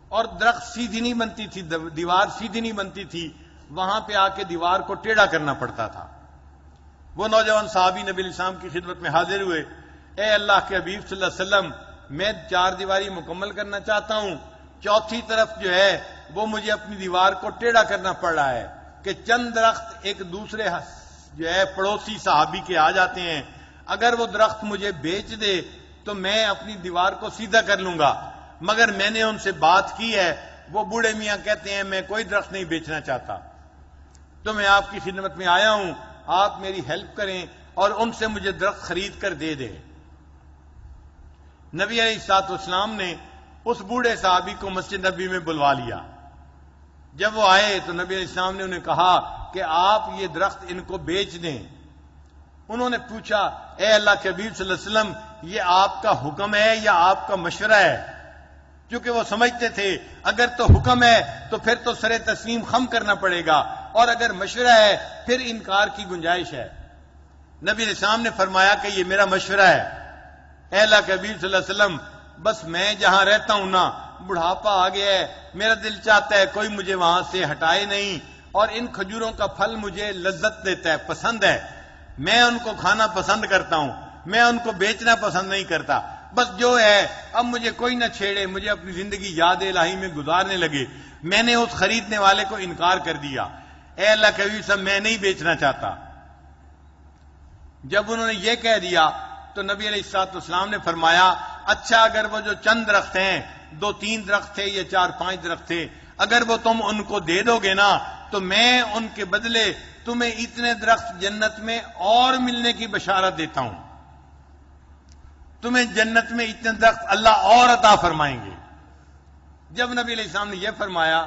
اور درخت سیدھی نہیں بنتی تھی، دیوار سیدھی نہیں بنتی تھی، وہاں پہ آ کے دیوار کو ٹیڑھا کرنا پڑتا تھا. وہ نوجوان صحابی نبی علیہ السلام کی خدمت میں حاضر ہوئے، اے اللہ کے حبیب صلی اللہ علیہ وسلم، میں 4 دیواری مکمل کرنا چاہتا ہوں، چوتھی طرف جو ہے وہ مجھے اپنی دیوار کو ٹیڑھا کرنا پڑ رہا ہے کہ چند درخت ایک دوسرے جو ہے پڑوسی صحابی کے آ جاتے ہیں، اگر وہ درخت مجھے بیچ دے تو میں اپنی دیوار کو سیدھا کر لوں گا، مگر میں نے ان سے بات کی ہے، وہ بوڑھے میاں کہتے ہیں میں کوئی درخت نہیں بیچنا چاہتا، تو میں آپ کی خدمت میں آیا ہوں، آپ میری ہیلپ کریں اور ان سے مجھے درخت خرید کر دے دیں. نبی علیہ الصلوۃ والسلام نے اس بوڑھے صحابی کو مسجد نبی میں بلوا لیا. جب وہ آئے تو نبی علیہ السلام نے انہیں کہا کہ آپ یہ درخت ان کو بیچ دیں. انہوں نے پوچھا اے اللہ کے حبیب صلی اللہ علیہ وسلم، یہ آپ کا حکم ہے یا آپ کا مشورہ ہے؟ کیونکہ وہ سمجھتے تھے اگر تو حکم ہے تو پھر تو سر تسلیم خم کرنا پڑے گا، اور اگر مشورہ ہے پھر انکار کی گنجائش ہے. نبی علیہ السلام نے فرمایا کہ یہ میرا مشورہ ہے. اے اللہ کے حبیب صلی اللہ علیہ وسلم، بس میں جہاں رہتا ہوں نا بڑھاپا آ گیا ہے، میرا دل چاہتا ہے کوئی مجھے وہاں سے ہٹائے نہیں، اور ان کھجوروں کا پھل مجھے لذت دیتا ہے، پسند ہے، میں ان کو کھانا پسند کرتا ہوں، میں ان کو بیچنا پسند نہیں کرتا. بس جو ہے اب مجھے کوئی نہ چھیڑے، مجھے اپنی زندگی یاد الہی میں گزارنے لگے. میں نے اس خریدنے والے کو انکار کر دیا. اے اللہ کے حبیب صاحب، میں نہیں بیچنا چاہتا. جب انہوں نے یہ کہہ دیا تو نبی علیہ الصلوۃ والسلام نے فرمایا اچھا اگر وہ جو چند درخت ہیں، 2-3 درخت تھے یا 4-5 درخت تھے، اگر وہ تم ان کو دے دو گے نا تو میں ان کے بدلے تمہیں اتنے درخت جنت میں اور ملنے کی بشارت دیتا ہوں، تمہیں جنت میں اتنے درخت اللہ اور عطا فرمائیں گے. جب نبی علیہ السلام نے یہ فرمایا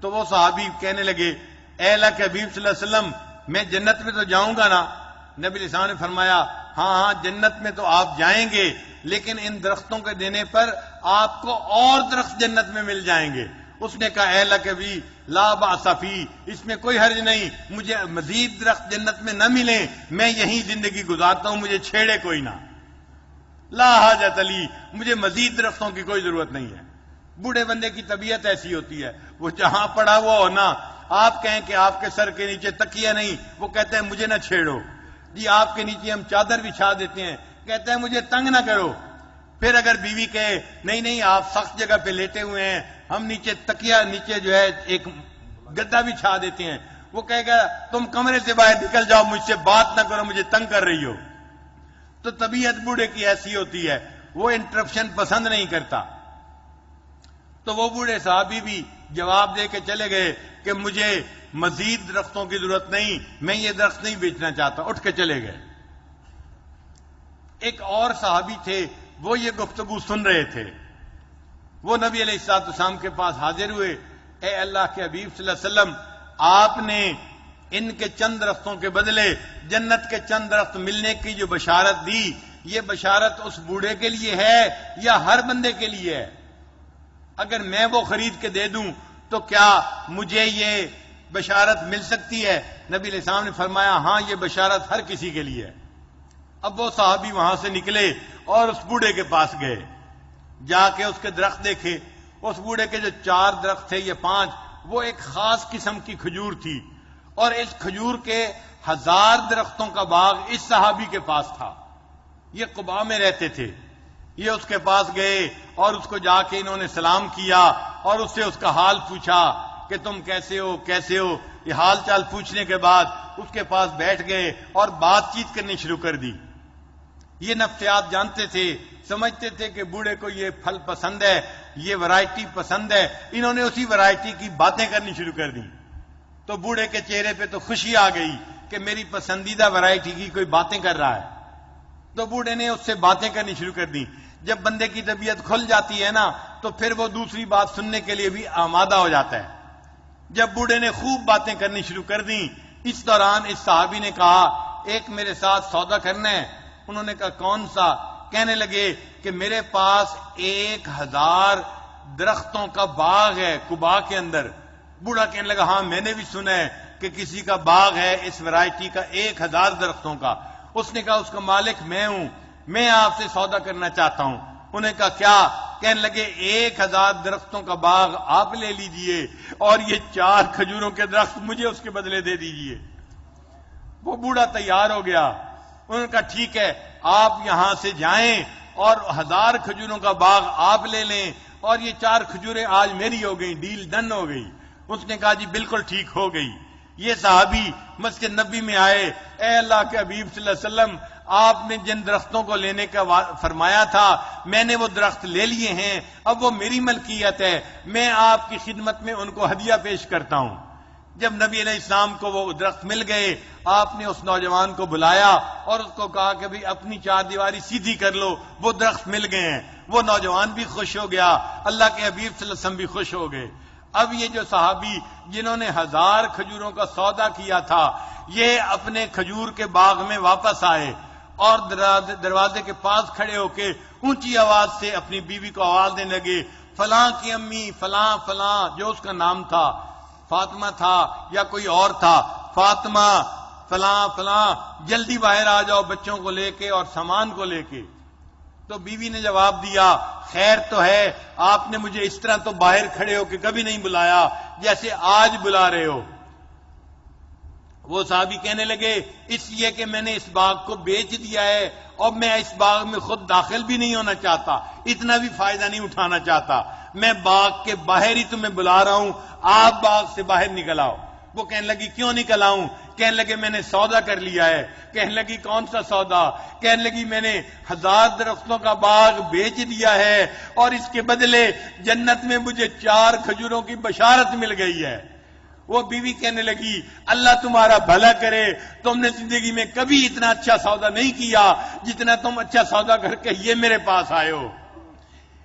تو وہ صحابی کہنے لگے اے اللہ کے حبیب صلی اللہ علیہ وسلم، میں جنت میں تو جاؤں گا نا؟ نبی علیہ السلام نے فرمایا ہاں جنت میں تو آپ جائیں گے، لیکن ان درختوں کے دینے پر آپ کو اور درخت جنت میں مل جائیں گے. اس نے کہا اے اللہ کے حبیب لا باس فی، اس میں کوئی حرج نہیں، مجھے مزید درخت جنت میں نہ ملیں، میں یہیں زندگی گزارتا ہوں، مجھے چھیڑے کوئی نہ، لا حاجت لی، مجھے مزید درختوں کی کوئی ضرورت نہیں ہے. بوڑھے بندے کی طبیعت ایسی ہوتی ہے، وہ جہاں پڑا ہوا ہو نا، آپ کہیں کہ آپ کے سر کے نیچے تکیہ نہیں، وہ کہتے ہیں مجھے نہ چھیڑو. جی آپ کے نیچے ہم چادر بچھا دیتے ہیں، کہتے ہیں مجھے تنگ نہ کرو. پھر اگر بیوی کہے نہیں نہیں آپ سخت جگہ پہ لیٹے ہوئے ہیں، ہم نیچے تکیہ نیچے جو ہے ایک گدا بچھا دیتے ہیں، وہ کہے گا تم کمرے سے باہر نکل جاؤ، مجھ سے بات نہ کرو، مجھے تنگ کر رہی ہو۔ تو طبیعت بوڑھے کی ایسی ہوتی ہے، وہ انٹرپشن پسند نہیں کرتا۔ تو وہ بوڑھے صحابی بھی جواب دے کے چلے گئے کہ مجھے مزید درختوں کی ضرورت نہیں، میں یہ درخت نہیں بیچنا چاہتا، اٹھ کے چلے گئے۔ ایک اور صحابی تھے، وہ یہ گفتگو سن رہے تھے، وہ نبی علیہ الصلوۃ والسلام کے پاس حاضر ہوئے، اے اللہ کے حبیب صلی اللہ علیہ وسلم، آپ نے ان کے چند درختوں کے بدلے جنت کے چند درخت ملنے کی جو بشارت دی، یہ بشارت اس بوڑھے کے لیے ہے یا ہر بندے کے لیے ہے؟ اگر میں وہ خرید کے دے دوں تو کیا مجھے یہ بشارت مل سکتی ہے؟ نبی علیہ السلام نے فرمایا ہاں، یہ بشارت ہر کسی کے لیے ہے۔ اب وہ صحابی وہاں سے نکلے اور اس بوڑھے کے پاس گئے، جا کے اس کے درخت دیکھے۔ اس بوڑھے کے جو 4 درخت تھے، یہ 5، وہ ایک خاص قسم کی کھجور تھی، اور اس کھجور کے 1000 درختوں کا باغ اس صحابی کے پاس تھا۔ یہ قباء میں رہتے تھے۔ یہ اس کے پاس گئے اور اس کو جا کے انہوں نے سلام کیا اور اس سے اس کا حال پوچھا کہ تم کیسے ہو کیسے ہو۔ یہ حال چال پوچھنے کے بعد اس کے پاس بیٹھ گئے اور بات چیت کرنی شروع کر دی۔ یہ نفسیات جانتے تھے، سمجھتے تھے کہ بوڑھے کو یہ پھل پسند ہے، یہ ورائٹی پسند ہے، انہوں نے اسی ورائٹی کی باتیں کرنی شروع کر دی۔ تو بوڑھے کے چہرے پہ تو خوشی آ گئی کہ میری پسندیدہ ورائٹی کی کوئی باتیں کر رہا ہے۔ تو بوڑھے نے اس سے باتیں کرنی شروع کر دی۔ جب بندے کی طبیعت کھل جاتی ہے نا تو پھر وہ دوسری بات سننے کے لیے بھی آمادہ ہو جاتا ہے۔ جب بوڑھے نے خوب باتیں کرنی شروع کر دیں، اس دوران اس صحابی نے کہا ایک میرے ساتھ سودا کرنا ہے۔ انہوں نے کہا کون سا؟ کہنے لگے کہ میرے پاس 1000 درختوں کا باغ ہے قباء کے اندر۔ بوڑھا کہنے لگا ہاں میں نے بھی سنا ہے کہ کسی کا باغ ہے اس ورائٹی کا 1000 درختوں کا۔ اس نے کہا اس کا مالک میں ہوں، میں آپ سے سودا کرنا چاہتا ہوں۔ انہوں نے کہا کیا؟ کہنے لگے 1000 درختوں کا باغ آپ لے لیجئے اور یہ 4 کھجوروں کے درخت مجھے اس کے بدلے دے دیجئے۔ وہ بوڑھا تیار ہو گیا۔ انہوں نے کہا ٹھیک ہے، آپ یہاں سے جائیں اور 1000 کھجوروں کا باغ آپ لے لیں اور یہ 4 کھجوریں آج میری ہو گئی، ڈیل ڈن ہو گئی۔ اس نے کہا جی بالکل ٹھیک ہو گئی۔ یہ صحابی مسجد نبی میں آئے، اے اللہ کے حبیب صلی اللہ علیہ وسلم، آپ نے جن درختوں کو لینے کا فرمایا تھا میں نے وہ درخت لے لیے ہیں، اب وہ میری ملکیت ہے، میں آپ کی خدمت میں ان کو ہدیہ پیش کرتا ہوں۔ جب نبی علیہ السلام کو وہ درخت مل گئے، آپ نے اس نوجوان کو بلایا اور اس کو کہا کہ بھئی اپنی 4 دیواری سیدھی کر لو، وہ درخت مل گئے ہیں۔ وہ نوجوان بھی خوش ہو گیا، اللہ کے حبیب صلی اللہ علیہ وسلم بھی خوش ہو گئے۔ اب یہ جو صحابی جنہوں نے 1000 کھجوروں کا سودا کیا تھا، یہ اپنے کھجور کے باغ میں واپس آئے اور دروازے کے پاس کھڑے ہو کے اونچی آواز سے اپنی بیوی کو آواز دینے لگے، فلاں کی امی فلاں فلاں، جو اس کا نام تھا، فاطمہ تھا یا کوئی اور تھا، فاطمہ فلاں فلاں جلدی باہر آ جاؤ بچوں کو لے کے اور سامان کو لے کے۔ تو بیوی نے جواب دیا خیر تو ہے، آپ نے مجھے اس طرح تو باہر کھڑے ہو کے کبھی نہیں بلایا جیسے آج بلا رہے ہو۔ وہ صحابی کہنے لگے اس لیے کہ میں نے اس باغ کو بیچ دیا ہے اور میں اس باغ میں خود داخل بھی نہیں ہونا چاہتا، اتنا بھی فائدہ نہیں اٹھانا چاہتا، میں باغ کے باہر ہی تمہیں بلا رہا ہوں، آپ باغ سے باہر نکل آؤ۔ وہ کہنے لگی کیوں نکل آؤں؟ کہنے لگے میں نے سودا کر لیا ہے۔ کہنے لگی کون سا سودا؟ کہنے لگی میں نے 1000 درختوں کا باغ بیچ دیا ہے اور اس کے بدلے جنت میں مجھے 4 کھجوروں کی بشارت مل گئی ہے۔ وہ بیوی کہنے لگی اللہ تمہارا بھلا کرے، تم نے زندگی میں کبھی اتنا اچھا سودا نہیں کیا جتنا تم اچھا سودا کر کے یہ میرے پاس آئے ہو۔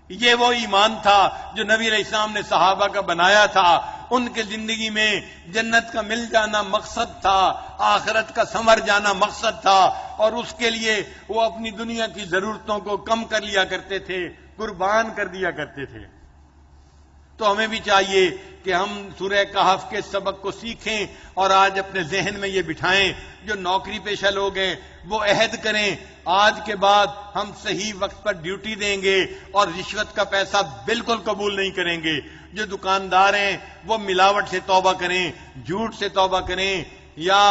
یہ وہ ایمان تھا جو نبی علیہ السلام نے صحابہ کا بنایا تھا، ان کے زندگی میں جنت کا مل جانا مقصد تھا، آخرت کا سنور جانا مقصد تھا، اور اس کے لیے وہ اپنی دنیا کی ضرورتوں کو کم کر لیا کرتے تھے، قربان کر دیا کرتے تھے۔ تو ہمیں بھی چاہیے کہ ہم سورہ کہف کے سبق کو سیکھیں اور آج اپنے ذہن میں یہ بٹھائیں، جو نوکری پیشہ لوگ ہیں وہ عہد کریں آج کے بعد ہم صحیح وقت پر ڈیوٹی دیں گے اور رشوت کا پیسہ بالکل قبول نہیں کریں گے۔ جو دکاندار ہیں وہ ملاوٹ سے توبہ کریں، جھوٹ سے توبہ کریں، یا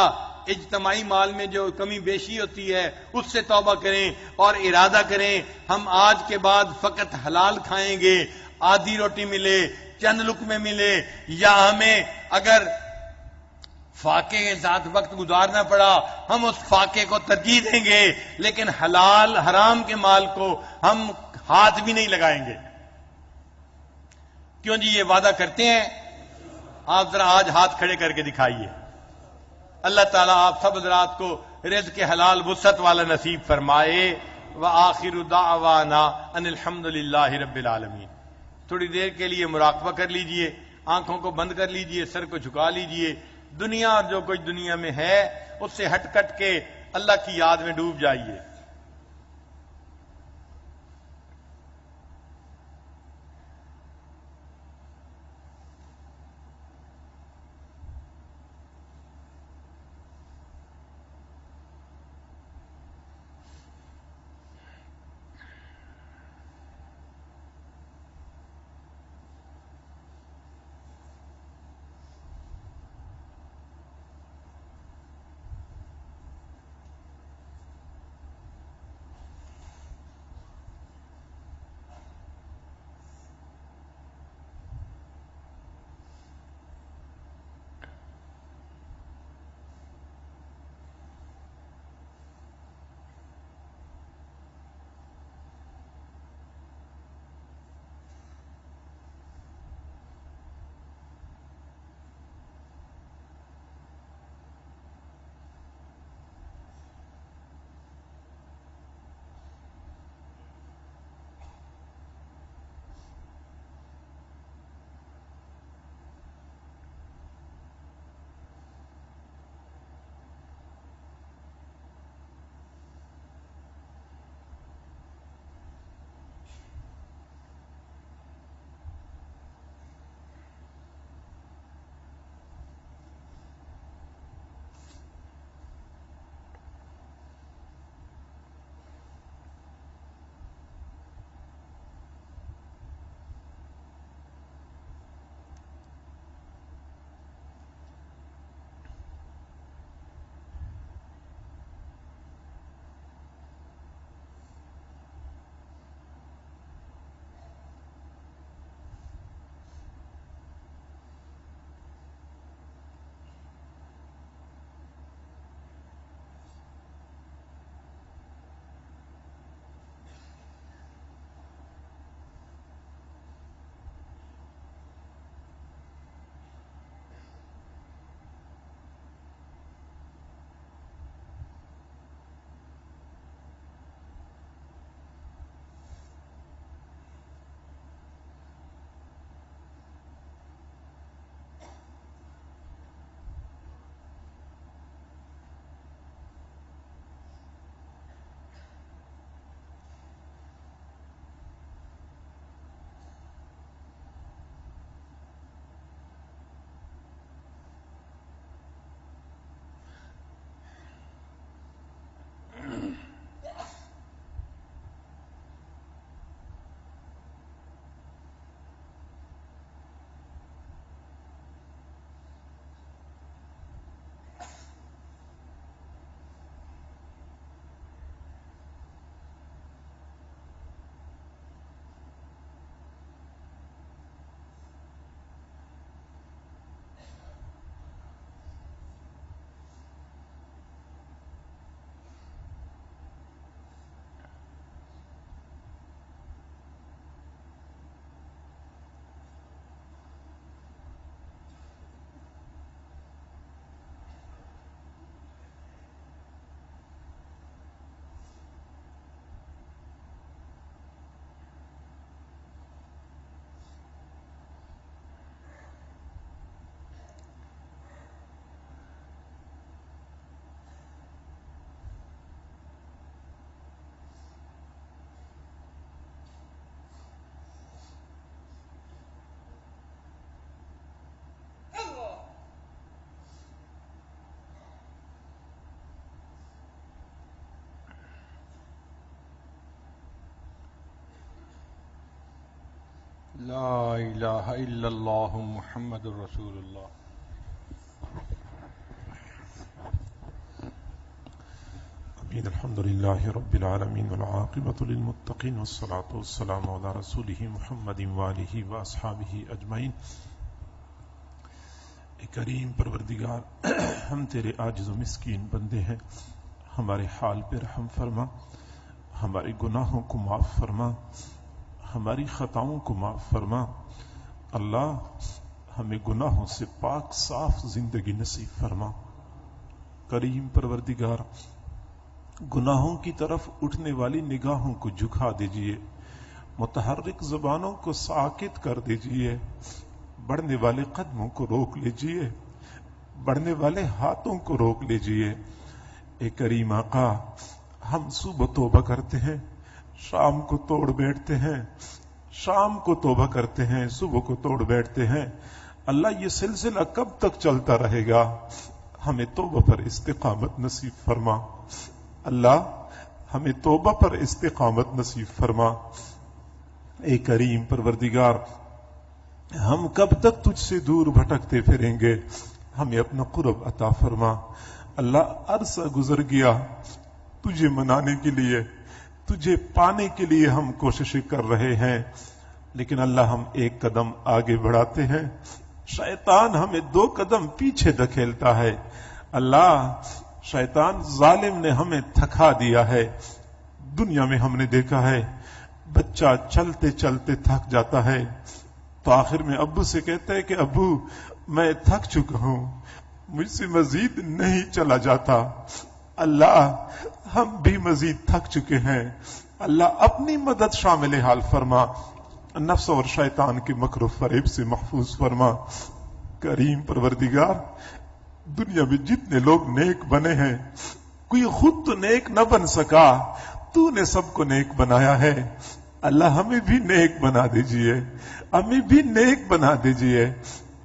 اجتماعی مال میں جو کمی بیشی ہوتی ہے اس سے توبہ کریں اور ارادہ کریں ہم آج کے بعد فقط حلال کھائیں گے، آدھی روٹی ملے، چند لقمے ملے، یا ہمیں اگر فاقے کے ساتھ وقت گزارنا پڑا، ہم اس فاقے کو ترجیح دیں گے، لیکن حلال حرام کے مال کو ہم ہاتھ بھی نہیں لگائیں گے۔ کیوں جی؟ یہ وعدہ کرتے ہیں؟ آپ ذرا آج ہاتھ کھڑے کر کے دکھائیے۔ اللہ تعالیٰ آپ سب حضرات کو رزق حلال وسعت والا نصیب فرمائے۔ وآخر دعوانا ان الحمد للہ رب العالمین۔ تھوڑی دیر کے لیے مراقبہ کر لیجئے، آنکھوں کو بند کر لیجئے، سر کو جھکا لیجئے، دنیا اور جو کچھ دنیا میں ہے اس سے ہٹ کٹ کے اللہ کی یاد میں ڈوب جائیے۔ لا الہ الا اللہ محمد رسول اللہ۔ الحمد لله رب العالمين والعاقبة للمتقين والصلاة والسلام على رسوله محمد وآله وأصحابه أجمعين۔ کریم پروردگار، ہم تیرے عاجز و مسکین بندے ہیں، ہمارے حال پہ رحم فرما، ہمارے گناہوں کو معاف فرما، ہماری خطاؤں کو معاف فرما۔ اللہ ہمیں گناہوں سے پاک صاف زندگی نصیب فرما۔ کریم پروردگار، گناہوں کی طرف اٹھنے والی نگاہوں کو جھکا دیجئے، متحرک زبانوں کو ساکت کر دیجئے، بڑھنے والے قدموں کو روک لیجئے، بڑھنے والے ہاتھوں کو روک لیجئے۔ اے کریم آقا، ہم صبح توبہ کرتے ہیں، شام کو توڑ بیٹھتے ہیں، شام کو توبہ کرتے ہیں، صبح کو توڑ بیٹھتے ہیں۔ اللہ یہ سلسلہ کب تک چلتا رہے گا؟ ہمیں توبہ پر استقامت نصیب فرما۔ اللہ ہمیں توبہ پر استقامت نصیب فرما۔ اے کریم پروردگار، ہم کب تک تجھ سے دور بھٹکتے پھریں گے؟ ہمیں اپنا قرب عطا فرما۔ اللہ عرصہ گزر گیا تجھے منانے کے لیے، تجھے پانے کے لیے ہم کوششیں کر رہے ہیں، لیکن اللہ ہم ایک قدم آگے بڑھاتے ہیں، شیطان ہمیں 2 قدم پیچھے دھکیلتا ہے۔ اللہ شیطان ظالم نے ہمیں تھکا دیا ہے۔ دنیا میں ہم نے دیکھا ہے بچہ چلتے چلتے تھک جاتا ہے تو آخر میں ابو سے کہتا ہے کہ ابو میں تھک چکا ہوں، مجھ سے مزید نہیں چلا جاتا۔ اللہ ہم بھی مزید تھک چکے ہیں، اللہ اپنی مدد شامل حال فرما، نفس اور شیطان کے مکر و فریب سے محفوظ فرما۔ کریم پروردگار، دنیا میں جتنے لوگ نیک بنے ہیں، کوئی خود تو نیک نہ بن سکا، تو نے سب کو نیک بنایا ہے۔ اللہ ہمیں بھی نیک بنا دیجئے، ہمیں بھی نیک بنا دیجئے۔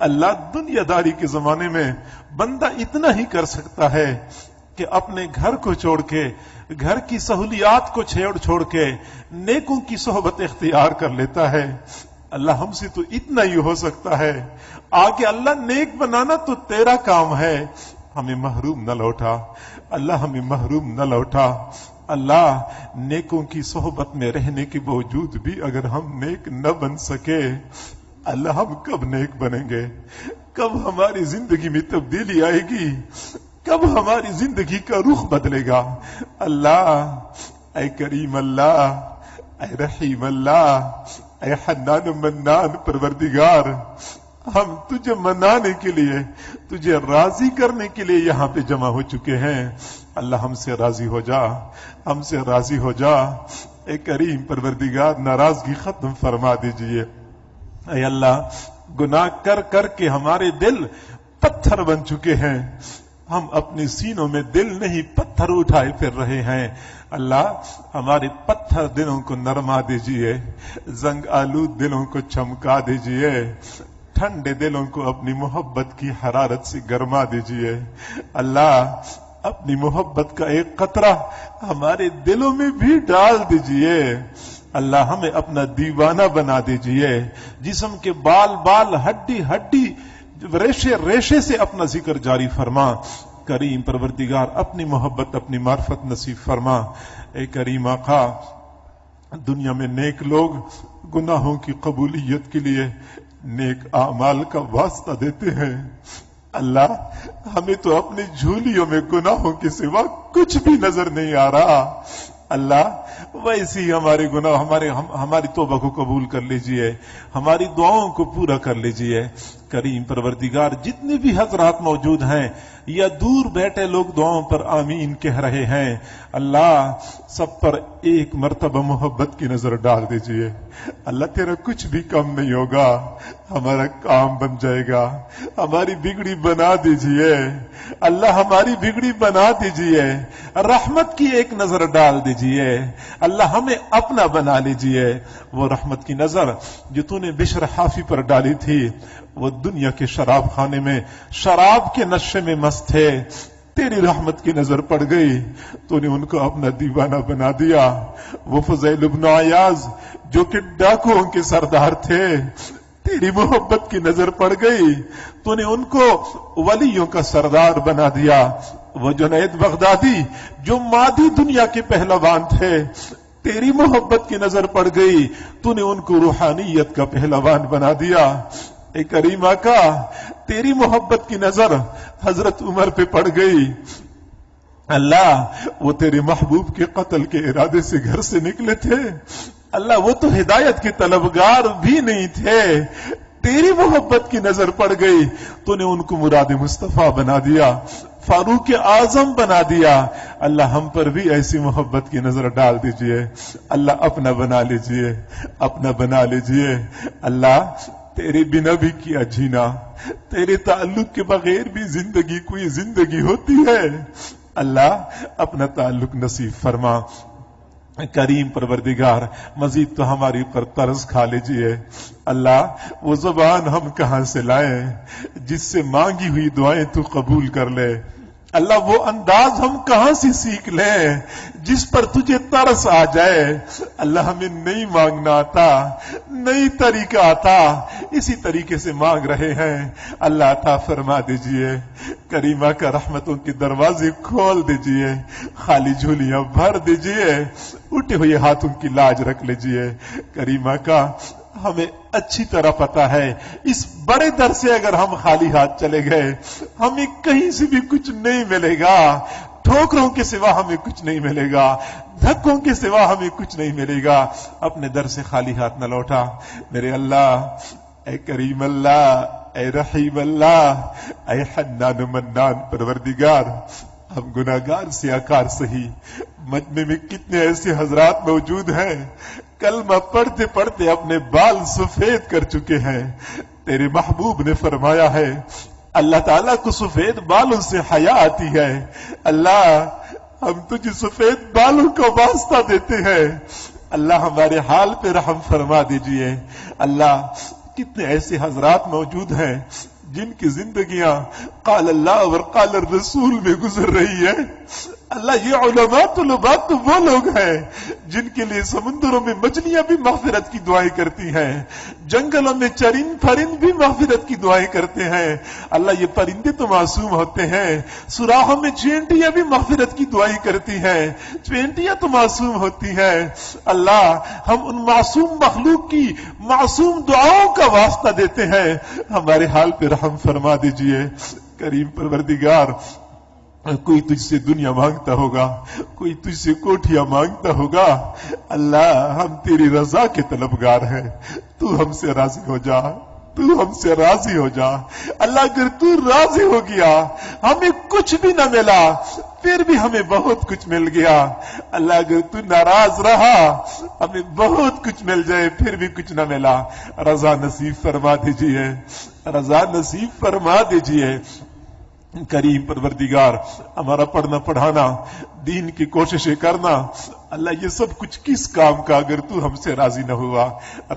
اللہ دنیا داری کے زمانے میں بندہ اتنا ہی کر سکتا ہے کہ اپنے گھر کو چھوڑ کے، گھر کی سہولیات کو چھوڑ کے نیکوں کی صحبت اختیار کر لیتا ہے۔ اللہ ہم سے تو اتنا ہی ہو سکتا ہے، آگے اللہ نیک بنانا تو تیرا کام ہے، ہمیں محروم نہ لوٹا، اللہ ہمیں محروم نہ لوٹا۔ اللہ نیکوں کی صحبت میں رہنے کے باوجود بھی اگر ہم نیک نہ بن سکے، اللہ ہم کب نیک بنیں گے؟ کب ہماری زندگی میں تبدیلی آئے گی؟ کب ہماری زندگی کا رخ بدلے گا؟ اللہ اے کریم اللہ، اے رحیم اللہ، اے حنان منان پروردگار، ہم تجھے منانے کے لیے، تجھے راضی کرنے کے لیے یہاں پہ جمع ہو چکے ہیں۔ اللہ ہم سے راضی ہو جا، ہم سے راضی ہو جا۔ اے کریم پروردگار، ناراضگی ختم فرما دیجئے۔ اے اللہ، گناہ کر کر کے ہمارے دل پتھر بن چکے ہیں، ہم اپنے سینوں میں دل نہیں پتھر اٹھائے پھر رہے ہیں۔ اللہ ہمارے پتھر دلوں کو نرما دیجئے، زنگ آلود دلوں کو چمکا دیجئے، ٹھنڈے دلوں کو اپنی محبت کی حرارت سے گرما دیجئے۔ اللہ اپنی محبت کا ایک قطرہ ہمارے دلوں میں بھی ڈال دیجئے۔ اللہ ہمیں اپنا دیوانہ بنا دیجئے، جسم کے بال بال، ہڈی ہڈی، ریشے ریشے سے اپنا ذکر جاری فرما۔ کریم پروردگار، اپنی محبت، اپنی معرفت نصیب فرما۔ اے کریم آقا، دنیا میں نیک لوگ گناہوں کی قبولیت کے لیے نیک اعمال کا واسطہ دیتے ہیں۔ اللہ ہمیں تو اپنی جھولیوں میں گناہوں کے سوا کچھ بھی نظر نہیں آ رہا۔ اللہ ویسے ہی ہمارے گناہ، ہماری توبہ کو قبول کر لیجئے، ہماری دعاؤں کو پورا کر لیجئے۔ کریم پروردگار، جتنے بھی حضرات موجود ہیں یا دور بیٹھے لوگ دعاؤں پر آمین کہہ رہے ہیں، اللہ سب پر ایک مرتبہ محبت کی نظر ڈال دیجئے۔ اللہ تیرا کچھ بھی کم نہیں ہوگا، ہمارا کام بن جائے گا۔ ہماری بگڑی بنا دیجئے اللہ، ہماری بگڑی بنا دیجئے، رحمت کی ایک نظر ڈال دیجئے اللہ، ہمیں اپنا بنا لیجئے۔ وہ رحمت کی نظر جو تو نے بشر حافی پر ڈالی تھی، وہ دنیا کے شراب خانے میں شراب کے نشے میں مست تھے، تیری رحمت کی نظر پڑ گئی، تو نے ان کو اپنا دیوانہ بنا دیا۔ وہ فضیل بن عیاض جو کہ ڈاکوؤں کے سردار تھے، تیری محبت کی نظر پڑ گئی، تو نے ان کو ولیوں کا سردار بنا دیا۔ وہ جنید بغدادی جو مادی دنیا کے پہلوان تھے، تیری محبت کی نظر پڑ گئی، تو نے ان کو روحانیت کا پہلوان بنا دیا۔ اے کریم آقا تیری محبت کی نظر حضرت عمر پہ پڑ گئی. اللہ وہ تیرے محبوب کے قتل کے ارادے سے گھر سے نکلے تھے. اللہ وہ تو ہدایت کے طلبگار بھی نہیں تھے. تیری محبت کی نظر پڑ گئی تو نے ان کو مراد مصطفیٰ بنا دیا, فاروق اعظم بنا دیا. اللہ ہم پر بھی ایسی محبت کی نظر ڈال دیجئے. اللہ اپنا بنا لیجئے, اپنا بنا لیجئے. اللہ تیرے بنا بھی کیا جینا, تیرے تعلق کے بغیر بھی زندگی کوئی زندگی ہوتی ہے. اللہ اپنا تعلق نصیب فرما. کریم پروردگار مزید تو ہماری پر طرز کھا لیجئے. اللہ وہ زبان ہم کہاں سے لائیں جس سے مانگی ہوئی دعائیں تو قبول کر لے. اللہ وہ انداز ہم کہاں سے سیکھ لیں جس پر تجھے ترس آ جائے. اللہ ہمیں نہیں مانگنا آتا, نئی طریقہ آتا, اسی طریقے سے مانگ رہے ہیں. اللہ عطا فرما دیجئے. کریمہ کا رحمتوں کے دروازے کھول دیجئے, خالی جھولیاں بھر دیجئے, اٹھے ہوئے ہاتھوں کی لاج رکھ لیجئے. کریمہ کا ہمیں اچھی طرح پتا ہے اس بڑے در سے اگر ہم خالی ہاتھ چلے گئے ہمیں کہیں سے بھی کچھ نہیں ملے گا. ٹھوکروں کے سوا ہمیں کچھ نہیں ملے گا, دھکوں کے سوا ہمیں کچھ نہیں ملے گا. اپنے در سے خالی ہاتھ نہ لوٹا. میرے اللہ, اے کریم اللہ, اے رحیم اللہ, اے حنان منان پروردگار, ہم گناہگار سیاکار سہی. مجمع میں کتنے ایسے حضرات موجود ہیں کلمہ پڑھتے پڑھتے اپنے بال سفید کر چکے ہیں. تیرے محبوب نے فرمایا ہے اللہ تعالیٰ کو سفید بالوں سے حیا آتی ہے. اللہ ہم تجھے سفید بالوں کا واسطہ دیتے ہیں. اللہ ہمارے حال پہ رحم فرما دیجئے. اللہ کتنے ایسے حضرات موجود ہیں جن کی زندگیاں قال اللہ اور قال الرسول میں گزر رہی ہے. اللہ یہ علماء طلباء تو وہ لوگ ہیں جن کے لیے سمندروں میں مچھلیاں بھی مغفرت کی دعائیں کرتی ہیں, جنگلوں میں چرند پرند بھی مغفرت کی دعائیں کرتے ہیں. اللہ یہ پرندے تو معصوم ہوتے ہیں, سوراخوں میں چینٹیاں بھی مغفرت کی دعائیں کرتی ہیں, چینٹیاں تو معصوم ہوتی ہیں. اللہ ہم ان معصوم مخلوق کی معصوم دعاؤں کا واسطہ دیتے ہیں. ہمارے حال پہ رحم فرما دیجئے. کریم پروردگار کوئی تجھ سے دنیا مانگتا ہوگا, کوئی تجھ سے کوٹھیاں مانگتا ہوگا. اللہ ہم تیری رضا کے طلبگار ہیں, تو ہم سے راضی ہو جا, تو ہم سے راضی ہو جا. اللہ اگر تو راضی ہو گیا ہمیں کچھ بھی نہ ملا پھر بھی ہمیں بہت کچھ مل گیا. اللہ اگر تو ناراض رہا ہمیں بہت کچھ مل جائے پھر بھی کچھ نہ ملا. رضا نصیب فرما دیجئے, رضا نصیب فرما دیجئے. کریم پروردگار ہمارا پڑھنا پڑھانا, دین کی کوششیں کرنا, اللہ یہ سب کچھ کس کام کا اگر تو ہم سے راضی نہ ہوا.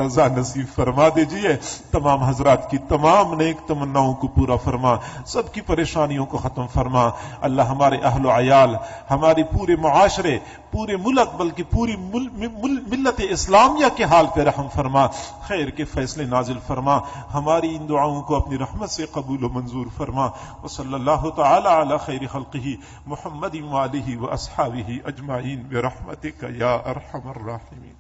رضا نصیب فرما دیجئے. تمام حضرات کی تمام نیک تمناؤں کو پورا فرما, سب کی پریشانیوں کو ختم فرما. اللہ ہمارے اہل و عیال, ہمارے پورے معاشرے, پورے ملک بلکہ پوری ملت اسلامیہ کے حال پہ رحم فرما, خیر کے فیصلے نازل فرما. ہماری ان دعاؤں کو اپنی رحمت سے قبول و منظور فرما. وصلی اللہ تعالی علی خیر خلقہ محمد وآلہ واصحابہ اجمعین برحمتک یا ارحم الراحمین.